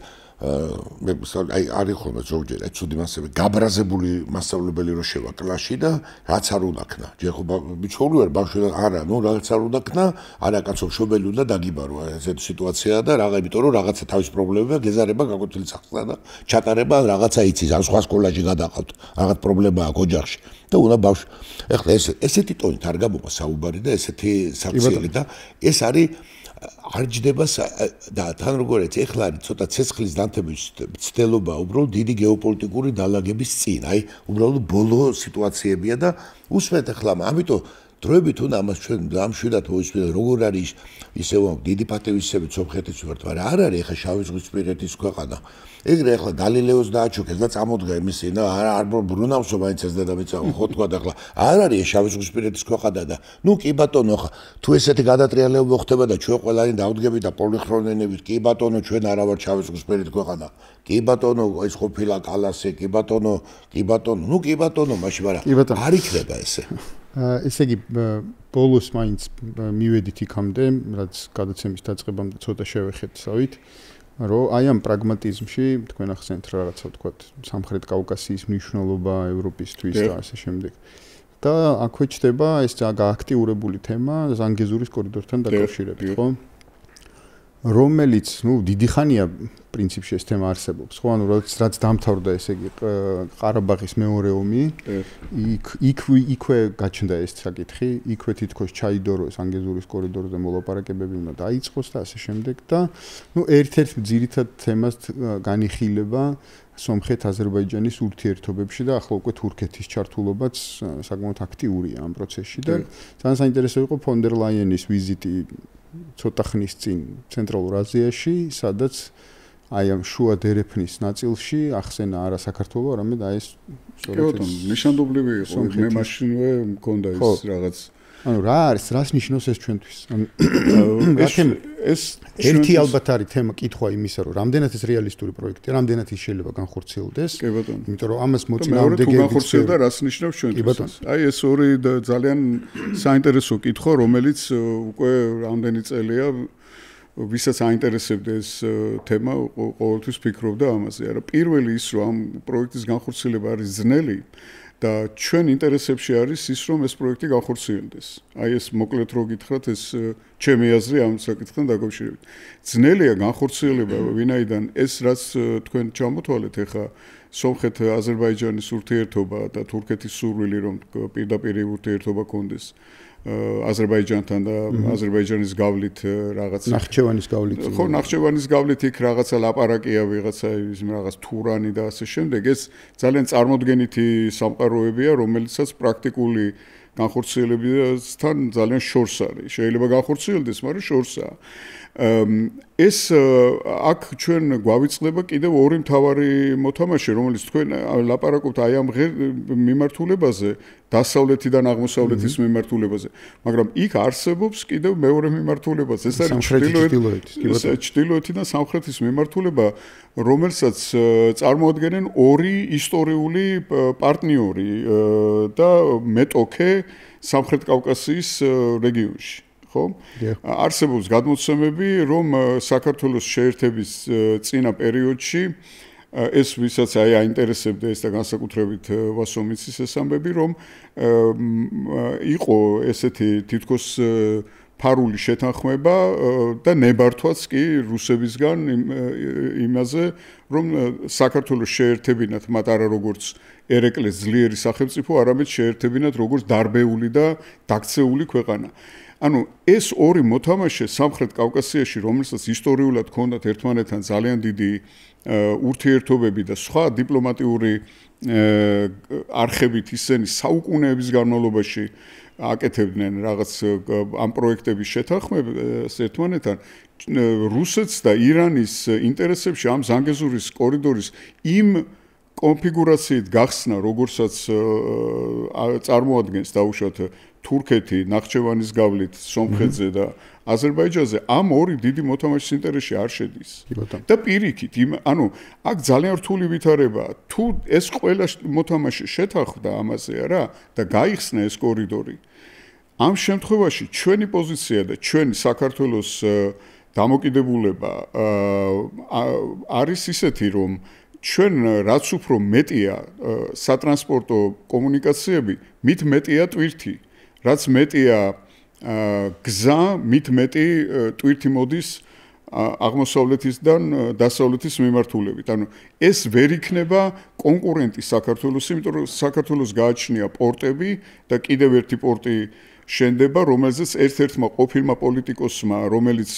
არის ხოლმე ზოგჯერ აი ცუდი მასები გაბრაზებული მასწავლებელი რო შევა კლასში და რაც არ უნდა ქნა. ჯერ ხო ბიჭორი ვარ ბავშვი არა, ნუ რაც არ უნდა ქნა, არა კაცო შობელი უნდა დაგიბარო ესეთი სიტუაციაა და რაღა, იმიტომ რომ რაღაცა თავის პრობლემებია, გეზარება გაკვეთილი სახსნა და ჩატარება რაღაცა იცის, ან სხვა სკოლაში გადაყავთ, რაღაც პრობლემა აქვს ოჯახში და უნდა ბავშვი. ეხლა ესეთი ტონით არ გამოვა საუბარი და ესეთი საქციელი და ეს არის არ ჯდება და თან როგორიც ეხლა არის ცოტა ცეცხლის დანთების ცდელობა უბრალოდ დიდი გეოპოლიტიკური დალაგების წინ. აი უბრალოდ ბოლო სიტუაციებია და უსმენთ ახლა ამიტომ დროებით უნდა ამას ჩვენ ამშვიდად მოისმინოთ, როგორ არის ისევ დიდი პატივისცემით სომხეთის მიმართ, მაგრამ არ არის ახლა შავი ზღვისპირეთის ქვეყანა. ეგრე ახლა გალილეოს დააჩოქეს და წამოდგა იმის წინ, არ ბრუნავსო მაინც ეს დედამიწა, ხო თქვა და ახლა არ არის შავი ზღვისპირეთის ქვეყანა და ნუ კი ბატონო, ახლა თუ ესეთი გადატრიალება ხდება და ჩვენ ყველანი დავდგებით და პოლიხრონენებით, კი ბატონო, ჩვენ არა ვართ შავი ზღვისპირეთის ქვეყანა. კი ბატონო, ეს ყოფილა კალასი, კი ბატონო, ნუ კი ბატონო, მაშინ მაგრამ არ იქნება ესე. ესე იგი ბოლოს მაინც მივედით იქამდე, რაც გადაცემის დაწყებამდე ცოტა შევეხეთსავით, რომ აი ამ პრაგმატიზმში თქვენ ახსენეთ რაღაცა ვთქვათ, სამხრეთ კავკასიის მნიშვნელობა ევროპისთვის და ასე შემდეგ. და აქვე ჩდება ეს გააქტიურებული თემა ზანგეზურის კორიდორთან დაკავშირებით, ხო? რომელიც, დიდი ხანია პრინციპში ეს თემა არსებობს, ხო? ანუ რაც დამთავრდა ესე იგი ყარაბაღის მეორე ომი, იქვე გაჩნდა ეს საკითხი, იქვე თითქოს ჩაიდორო ზანგეზურის კორიდორზე მოლაპარაკებები უნდა დაიწყოს და ასე შემდეგ და ერთ-ერთ ძირითად თემას განიხილება სომხეთ-აზერბაიჯანის ურთიერთობებში და ახლა უკვე თურქეთის ჩართულობაც საკმაოდ აქტიურია ამ პროცესში და ძალიან საინტერესო იყო ფონ დერ ლაიენის ვიზიტი ცოტა ხნის წინ ცენტრალურ აზიაში, სადაც აი ამ შუა დერეფნის ნაწილში ახსენა არა საქართველო, არამედ აი ეს სწორედ ნიშანდობლივი იყო, მე მაშინვე მქონდა ეს რაღაც. ანუ რა არის, რას ნიშნავს ეს ჩვენთვის? ეს ერთი ალბათ არის თემა კითხვა იმისა, რომ რამდენად ეს რეალისტური პროექტია, რამდენად ის შეიძლება განხორციელდეს. კი ბატონო. იმიტომ რომ ამას მოწინააღმდეგეები განხორციელდა, რას ნიშნავს ჩვენთვის? აი ეს ორი ძალიან საინტერესო კითხვა, რომელიც უკვე რამდენი წელია ვისაც აინტერესებდა ეს თემა, ყოველთვის ფიქრობდა ამაზე. არა, პირველი ის, რომ ამ პროექტის განხორციელება არის ძნელი და ჩვენ ინტერესებში არის ის, რომ ეს პროექტი განხორციელდეს. აი ეს მოკლედ რო გითხრათ, ეს ჩემი აზრი ამ საკითხთან დაკავშირებით. ძნელია განხორციელება, ვინაიდან ეს რაც თქვენ ჩამოთვალეთ ახლა სომხეთ-აზერბაიჯანის ურთიერთობა და თურქეთის სურვილი, რომ პირდაპირ ურთიერთობა კონდეს აზერბაიჯანთან და აზერბაიჯანის გავლით რაღაც ნახჩევანის გავლით. ხო, ნახჩევანის გავლით იქ რაღაცა ლაპარაკია, ვიღაცა რაღაც თურანი და ასე შემდეგ. ეს ძალიან წარმოდგენითი სამყაროებია, რომელიცაც პრაქტიკული განხორციელებასთან ძალიან შორს არის. შეიძლება განხორციელდეს, მაგრამ შორსაა. ეს აქ ჩვენ გვავიწყდება კიდევ ორი მთავარი მოთამაშე, რომელიც თქვენ ლაპარაკობთ აი ამ მიმართულებაზე, დასავლეთიდან აღმოსავლეთის მიმართულებაზე, მაგრამ იქ არსებობს კიდევ მეორე მიმართულებაც, ეს არის ჩრდილოეთიდან სამხრეთის მიმართულება, რომელსაც წარმოადგენენ ორი ისტორიული პარტნიორი და მეტოქე სამხრეთ კავკასიის რეგიონში. არსებობს გადმოცემები, რომ საქართველოს შეერთების წინა პერიოდში ეს ვისაც აი აინტერესებდა ეს და განსაკუთრებით ვასომიცის ეს ამბები, რომ იყო ესეთი თითქოს ფარული შეთანხმება და ნებართვაც კი რუსებისგან იმაზე, რომ საქართველოს შეერთებინათ მათ არა როგორც ერეკლეს ძლიერი სახელმწიფო, არამედ შეერთებინათ როგორც დარბეული და დაქცეული ქვეყანა. ანუ ეს ორი მოთამაშე სამხრეთ კავკასიაში, რომელსაც ისტორიულად ჰქონდათ ერთმანეთთან ძალიან დიდი ურთიერთობები და სხვა დიპლომატიური არხებით ისინი საუკუნეების განმავლობაში აკეთებდნენ რაღაც ამ პროექტების შეთანხმებას ერთმანეთთან, რუსეთს და ირანის ინტერესებში ამ ზანგეზურის კორიდორის იმ კონფიგურაციით გახსნა, როგორცაც წარმოადგენს დაუშვათ თურქეთი, ნახჩევანის გავლით, სომხეთზე და აზერბაიჯანზე ამ ორი დიდი მოთამაშის ინტერესში არ შედის. და პირიქით, ანუ აქ ძალიან რთული ვითარებაა. თუ ეს ყველა მოთამაშე შეთანხმდა ამაზე არა და გაიხსნა ეს კორიდორი, ამ შემთხვევაში ჩვენი პოზიცია და ჩვენი საქართველოს დამოკიდებულება არის ისეთი, რომ ჩვენ რაც უფრო მეტია სატრანსპორტო კომუნიკაციები, მით მეტია ტვირთი. რაც მეტია გზა, მით მეტი ტვირთი მოდის აღმოსავლეთისგან დასავლეთის მიმართულებით. ანუ ეს ვერ იქნება კონკურენტი საქართველოს, იმიტომ რომ საქართველოს გააჩნია პორტები და კიდევ ერთი პორტი შენდება, რომელზეც ერთ-ერთმა ყოფილმა პოლიტიკოსმა, რომელიც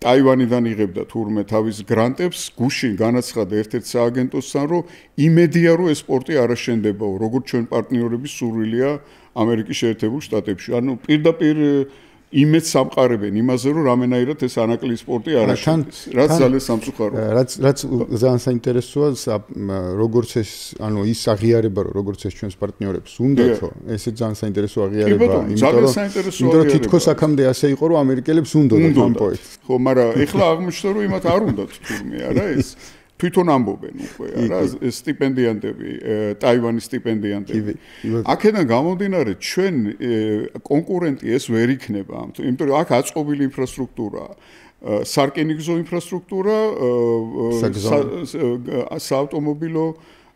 ტაივანიდან იღებდა თურმე თავის გრანტებს, გუშინ განაცხადა ერთ-ერთ სააგენტოსთან, რომ იმედია რომ ეს სპორტი არ აშენდებაო, როგორც ჩვენ პარტნიორების სურვილია ამერიკის შეერთებულ შტატებში. ანუ პირდაპირ იმედს ამყარებენ იმაზე, რომ რამენაირად ეს ანაკლი სპორტი არ აშენდეს. რაც ძალიან სამწუხაროა. რაც ძალიან საინტერესოა, როგორც ეს, ანუ ის აღიარება, როგორც ეს ჩვენს პარტნიორებს უნდათო, ესე ძალიან საინტერესო აღიარება, იმიტომ რომ თითქოს აქამდე ასე იყო, რომ ამერიკელებს უნდათ ამ პროექტს. ხო, მაგრამ ეხლა აღმოჩნდა, რომ იმათ არ უნდათ თურმე, არა ეს. თვითონ ამბობენ უკვე, არა, ეს სტიპენდიანტები, ტაივანის სტიპენდიანტები. აქედან გამომდინარე, ჩვენ კონკურენტი ეს ვერ იქნება, იმიტომ რომ აქ აწყობილი ინფრასტრუქტურაა. სარკინიგზო ინფრასტრუქტურა, საავტომობილო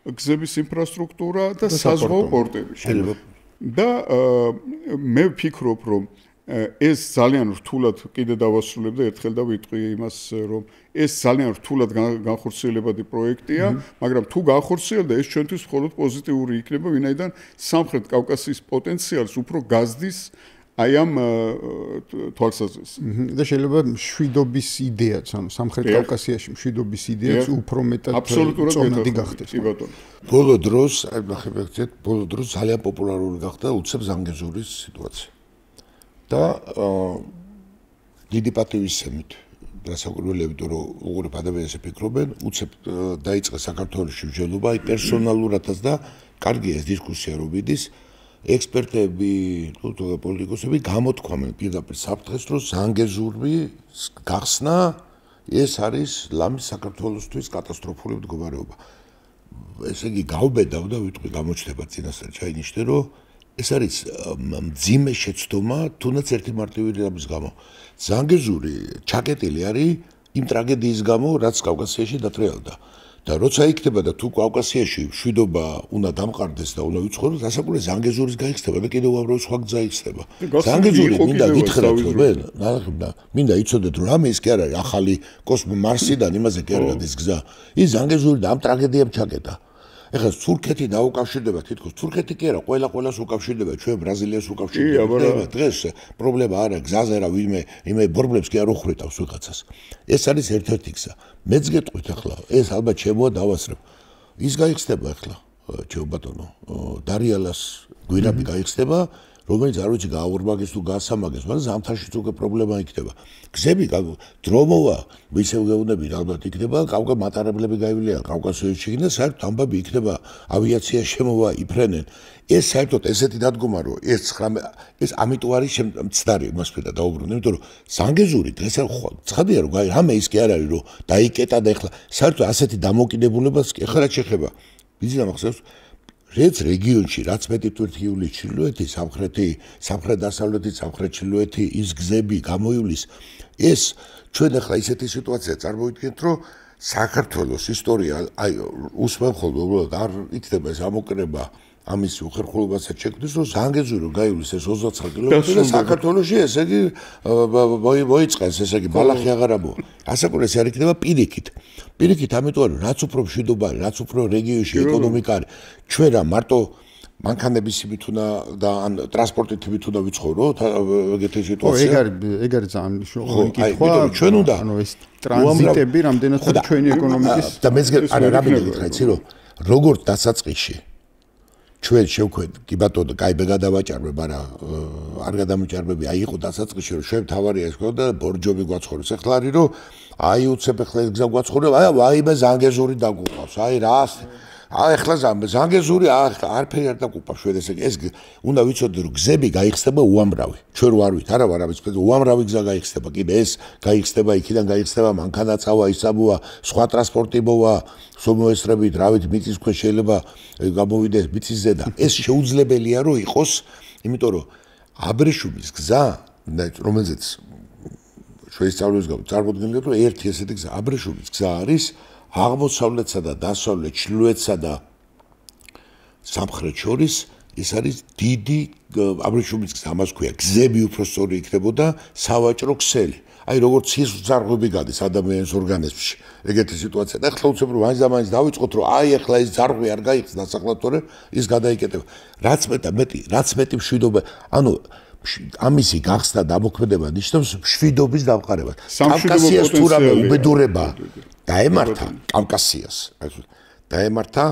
გზების ინფრასტრუქტურა და საზღვაო პორტები. და მე ვფიქრობ, რომ ეს ძალიან რთულად კიდე დავასრულებ და ერთხელ და ვიტყვი იმას, რომ ეს ძალიან რთულად განხორციელებადი პროექტია, მაგრამ თუ განხორციელდა, ეს ჩვენთვის მხოლოდ პოზიტიური იქნება, ვინაიდან სამხრეთ კავკასიის პოტენციალს უფრო გაზდის აი ამ თვალსაზრისით. და შეიძლება მშვიდობის იდეაც, ანუ სამხრეთ კავკასიაში მშვიდობის იდეაც უფრო მეტად წონადი გახდეს. ბოლო დროს, აი ნახებთ, ბოლო დროს ძალიან პოპულარული გახდა უცებ ზანგეზურის სიტუაცია. და დიდი პატივისცემით დასაკვირველია, იმიტომ რომ უყურებ ადამიანს იფიქრობენ, უცებ დაიწყეს საქართველოში მსჯელობა, აი პერსონალურადაც და კარგია ეს დისკუსია რომ მიდის, ექსპერტები, თუ პოლიტიკოსები გამოთქვამენ პირდაპირ საფრთხეს, რომ ზანგეზური გახსნა ეს არის ლამის საქართველოსთვის კატასტროფული მდგომარეობა. ესე იგი გავბედავ და ვიტყვი გამოჩნდება წინასწარ ჩაინიშნე, რომ ეს არის მძიმე შეცდომა, თუნდაც ერთი მარტივი რამის გამო. ზანგეზური ჩაკეტილი არის იმ ტრაგედიის გამო, რაც კავკასიაში დატრიალდა. და როცა იქნება და თუ კავკასიაში მშვიდობა უნდა დამყარდეს და უნდა ვიცხოვროთ, დასაკვირველი ზანგეზურის გაიხსნება და კიდევ უამრავი სხვა გზა იქნება. ზანგეზური მინდა გითხრათ, მინდა იცოდეთ, რომ რამე ის კი არ არის ახალი მარსიდან იმაზე კი არ არის ეს გზა. ის ზანგეზური და ამ ტრაგედიამ ჩაკეტა. ეხლა თურქეთი დაუკავშირდება თითქოს თურქეთი კი არა ყველას უკავშირდება ჩვენ ბრაზილიას უკავშირდება დღეს პრობლემა არა გზაზე რა ვინმე იმე ბორბლებს კი არ უხრიტავს ვიღაცას ეს არის ერთ-ერთი გზა მეც გეტყვით ახლა ეს ალბათ შემოა დავასრებ ის გაიხსნება ახლა ჩემო ბატონო დარიალას გვირაბი გაიხსნება რომელიც არ ვიცი გააურბაგეს თუ გაასამაგეს მაგრამ ზამთარშიც უკვე პრობლემა იქნება გზები დრომოა ვისევ გეუნები ალბათ იქნება მატარებლები გაივლიან კავკასიაში და საერთოდ ამბები იქნება ავიაცია შემოვა იფრენენ ეს საერთოდ ესეთი დადგომა რომ ეს ამიტომ არის მცდარი მასპირდა დაუბრუნდა იმიტომ რომ ზანგეზური დღეს ცხადია რომ რამე ის კი არ არის რომ დაიკეტა და ეხლა საერთოდ ასეთი დამოკიდებულებას კი ახლა შეხება ვიცი ამახსოვს რეც რეგიონში რაც მეტი თურქიული ჩრდილოეთი სამხრეთ-დასავლეთი სამხრეთ-ჩრდილოეთი ის გზები გამოივლის ეს ჩვენ ახლა ისეთი სიტუაცია წარმოვიდგენთ რომ საქართველოს ისტორია აი უსმენხოლოდ უბრალოდ არ იქნება ეს ამოკრება ამის უხერხულობასაც შექმნის რომ ზანგეზური გაივლის ეს 29 კილომეტრი და საქართველოში ესე იგი მოიწყეს ესე იგი ბალახი აღარ ამოვა ასაკურეს არ იქნება პირიქით ამიტომ არის რაც უფრო მშვიდობა რაც უფრო რეგიონში ეკონომიკა არის ჩვენ რა მარტო მანქანების იმით უნდა და ან ტრანსპორტით იმით უნდა ვიცხოვროთ ეგეთი სიტუაცია ეგ არის ძალიან მნიშვნელოვანი კითხვა ჩვენ უნდა ანუ ეს ტრანზიტები რამდენად ჩვენი ეკონომიკის და მეც არა რა მინდა იცი რომ როგორც დასაწყისში ჩვენ შევქვეთ კი ბატონო კაი მე გადავაჭარბე მაგრამ არ გადამიჭარბები აი იყო დასაწყისში რომ ჩვენ თავარია ეს და ბორჯომი გვაცხოვრებს ახლა არის რომ აი უცებ ახლა ეს გზა გვაცხოვრებს აი მე ზანგეზური დაგუყავს აი რა ახლა ზანგეზური არაფერი არ დაგუყავს ჩვენ ეს უნდა ვიცოდეთ რომ გზები გაიხსნება უამრავი ჩვენ რო არ ვით არა ვარავის უამრავი გზა გაიხსნება კიდე ეს გაიხსნება იქიდან გაიხსნება მანქანაწავა ისაბოა სხვა ტრანსპორტი მოვა სომოესრებით რავით მიწის ქვეშ შეიძლება გამოვიდეს მიწის ზედა ეს შეუძლებელია რომ იყოს იმიტომ რომ აბრეშუმის გზა რომელზეც შეისწავლის გამო წარმოგვიდგენთ რომ ერთი ესეთი გზა აბრეშუმის გზა არის აღმოსავლეთსა და დასავლეთ ჩრდილოეთსა და სამხრეთ შორის ეს არის დიდი აბრეშუმის გზა ამას ქვია გზები უფრო სწორი იქნებოდა სავაჭრო ქსელი აი როგორც ის ძარღვები გადის ადამიანის ორგანიზმში ეგეთი სიტუაცია და ახლა უცებ რომ მაინც და მაინც დავიწყოთ რომ აი ახლა ეს ძარღვი არ გაიხსნა დასაყლავთორე ის გადაიკეტება რაც მეტი მშვიდობა ანუ ამისი გახსნა დამოქმედება ნიშნავს მშვიდობის დამყარებას. კავკასიას თუ რამე უბედურება დაემართა კავკასიას. დაემართა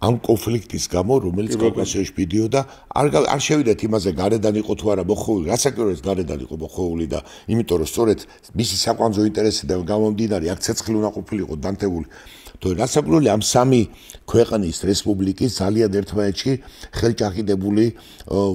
ამ კონფლიქტის გამო, რომელიც კავკასიაში მიდიოდა, არ შევიდეთ იმაზე გარედან იყო თუ არა მოხოვული, რასაკვირველია გარედან იყო მოხოვული და იმიტომ რომ სწორედ მისი საკვანძო ინტერესიდან გამომდინარე აქ ცეცხლი უნდა ყოფილიყო დანთებული. თორე რასაკვირველია ამ სამი ქვეყნის რესპუბლიკის ძალიან ერთმანეთში ხელჭაყიდებული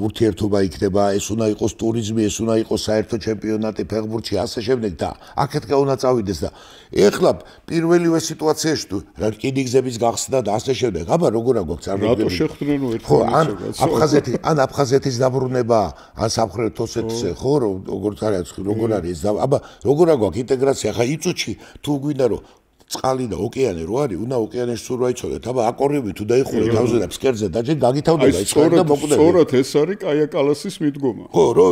ურთიერთობა იქნება, ეს უნდა იყოს ტურიზმი, ეს უნდა იყოს საერთო ჩემპიონატი ფეხბურთში, ასე შემდეგ და აქეთკა უნდა წავიდეს და ეხლა პირველივე სიტუაციაში თუ რკინიგზების გახსნა და ასე შემდეგ, აბა როგორ აგვაქვს წარმოგვიდგენთ? რატო შეხვდრენო ერთმანეთს? ან აფხაზეთის დაბრუნება, ან სამხრეთ ოსეთის, ხო, როგორ არის ეს? აბა როგორ აგვაქვს ინტეგრაცია? ხა იწუჩი თუ გვინდა რომ წყალი და ოკეანე რო არის, უნდა ოკეანეში სულ რაიცოდეთ. აბა აკორები თუ დაიხურე თავზე და ფსკერზე და ჯერ გაგითავდება ის ხარ და მოკვდები. სწორად ეს არის კაია კალასის მიდგომა. ხო, რო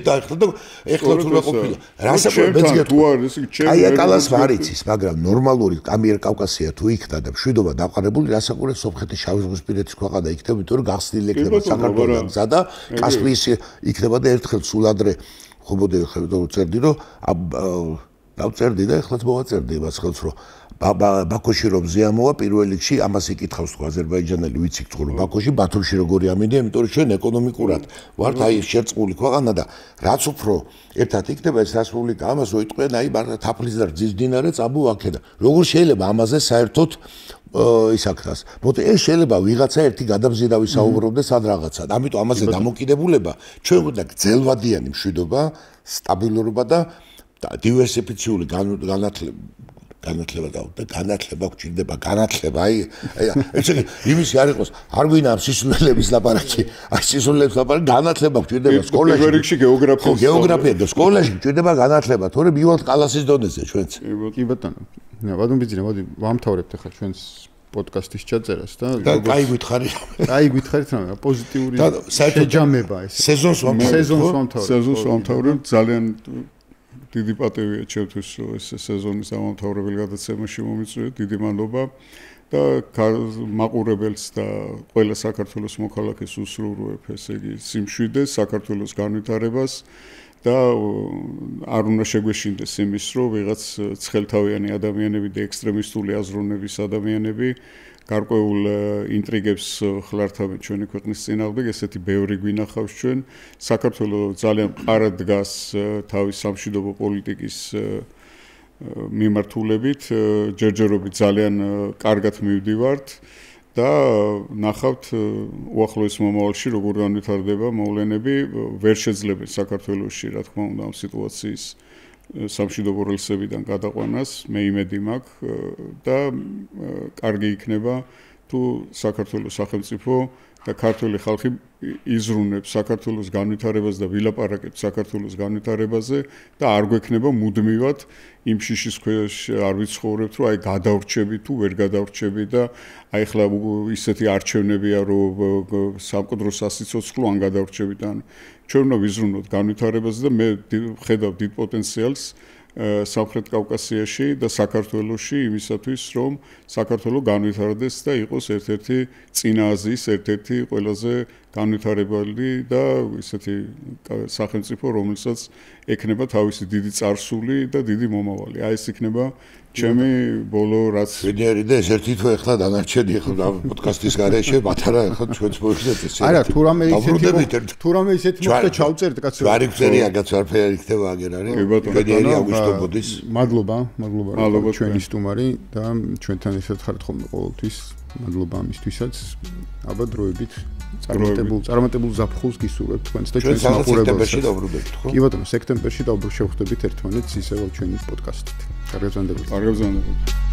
დაიხლა და ეხლა თუ რა ყოფილა. რასაკვირველია მეც თუ არის კაია კალას მარიცის, მაგრამ ნორმალური ამიერკავკასია თუ იქნა და მშვიდობა დაყარებული, რასაკვირველია სომხეთის შავი ზღვისპირეთის ქვეყანა იქნება, იმიტომ რომ გახსნილი იქნება საქართველოს გზა და კასპიის იქნება და ერთხელ სულ ადრე ხობოდე წერდი რომ დავწერდი და ეხლაც მოვაწერდი იმას ხელს რომ ბაქოში რომ ზიამოვა პირველ რიგში ამას იკითხავს თუ აზერბაიჯანელი ვიცი თუ რომ ბაქოში ბათუმში როგორი ამინდია იმიტომ რომ ჩვენ ეკონომიკურად ვართ აი შერწყმული ქვეყანა და რაც უფრო ერთად იქნება ეს რესპუბლიკა ამას ოიტყვენ აი თაფლის და რძის დინარე წაბუ აქედა როგორ შეიძლება ამაზე საერთოდ ისაკთას მოდი ეს შეიძლება ვიღაცა ერთი გადამზირავი საუბრობდეს ან რაღაცა ამიტომ ამაზე დამოკიდებულება ჩვენ უნდა გრძელვადიანი მშვიდობა სტაბილურობა და დივერსიფიციული განათლება გვჭირდება განათლება აი ესე იგი იმისი არ იყოს არ გვინდა სისულელების ლაპარაკი აი სისულელების ლაპარაკი განათლება გვჭირდება სკოლაში გეოგრაფია და სკოლაში გვჭირდება განათლება თორე მივალთ კალასის დონეზე ჩვენც კი ბატონო ბატონ ბიძინა მოდი ვამთავრებთ ახლა ჩვენს პოდკასტის ჩაწერას და კაი გითხარით რა პოზიტიური შეჯამება ეს სეზონს ვამთავრებ ძალიან დიდი პატივია ჩემთვის რომ ეს სეზონის ამთავრებელი გადაცემაში მომიწვიეთ დიდი მადლობა და მაყურებელს და ყველა საქართველოს მოქალაქეს უსურვებ ესე იგი სიმშვიდეს საქართველოს განვითარებას და არ უნდა შეგვეშინდეს იმის რომ ვიღაც ცხელთავიანი ადამიანები და ექსტრემისტული აზროვნების ადამიანები გარკვეულ ინტრიგებს ხლართავენ ჩვენი ქვეყნის წინააღმდეგ, ესეთი ბევრი გვინახავს ჩვენ. საქართველოს ძალიან მყარად დგას თავის სამშვიდობო პოლიტიკის მიმართულებით, ჯერჯერობით ძალიან კარგად მივდივართ და ნახავთ უახლოეს მომავალში როგორ განვითარდება მოვლენები, ვერ შეძლებენ საქართველოში, რა თქმა უნდა, ამ სიტუაციის სამშვიდობო რელსებიდან გადაყვანას მე იმედი მაქვს და კარგი იქნება თუ საქართველოს სახელმწიფო და ქართული ხალხი იზრუნებს საქართველოს განვითარებას და ვილაპარაკებს საქართველოს განვითარებაზე და არ გვექნება მუდმივად იმ შიშის ქვეშ არ ვიცხოვრებთ რომ აი გადავრჩები თუ ვერ გადავრჩები და აი ხლა ისეთი არჩევნებია რომ სამკვდრო სასიცოცხლო ან გადავრჩებით ან ჩვენ უნდა ვიზრუნოთ განვითარებაზე და მე ხედავ დიდ პოტენციალს სამხრეთ კავკასიაში და საქართველოში იმისათვის რომ საქართველო განვითარდეს და იყოს ერთ-ერთი წინა აზიის ერთ-ერთი ყველაზე განვითარებული და ისეთი სახელმწიფო რომელსაც ექნება თავისი დიდი წარსული და დიდი მომავალი. აი ეს იქნება ჩემი ბოლო რაც ვიდეოები და ეს ერთი თუ ეხლა დანარჩენი ახლა პოდკასტის გარეშე მათარა ახლა ჩვენც მოვიხდეთ ეს. არა თუ რამე ისეთი მოხდა ჩავწერთ კაცო. ვარი გწერია კაცო არაფერი იქნება აგერ არის. ვიდეოები აგვისტობოდის. მადლობა ჩვენი სტუმარი და ჩვენთან ერთად ხართ ხოლმე ყოველთვის. მადლობა ამისთვისაც. აბა დროებით წარმატებულ ზაფხულს გისურვებთ თქვენს და ჩვენს მაყურებელს. კი ბატონო, სექტემბერში დავბრუნდებით ერთმანეთს ისევ ჩვენი პოდკასტით. კარგად გრძანდებოდეთ.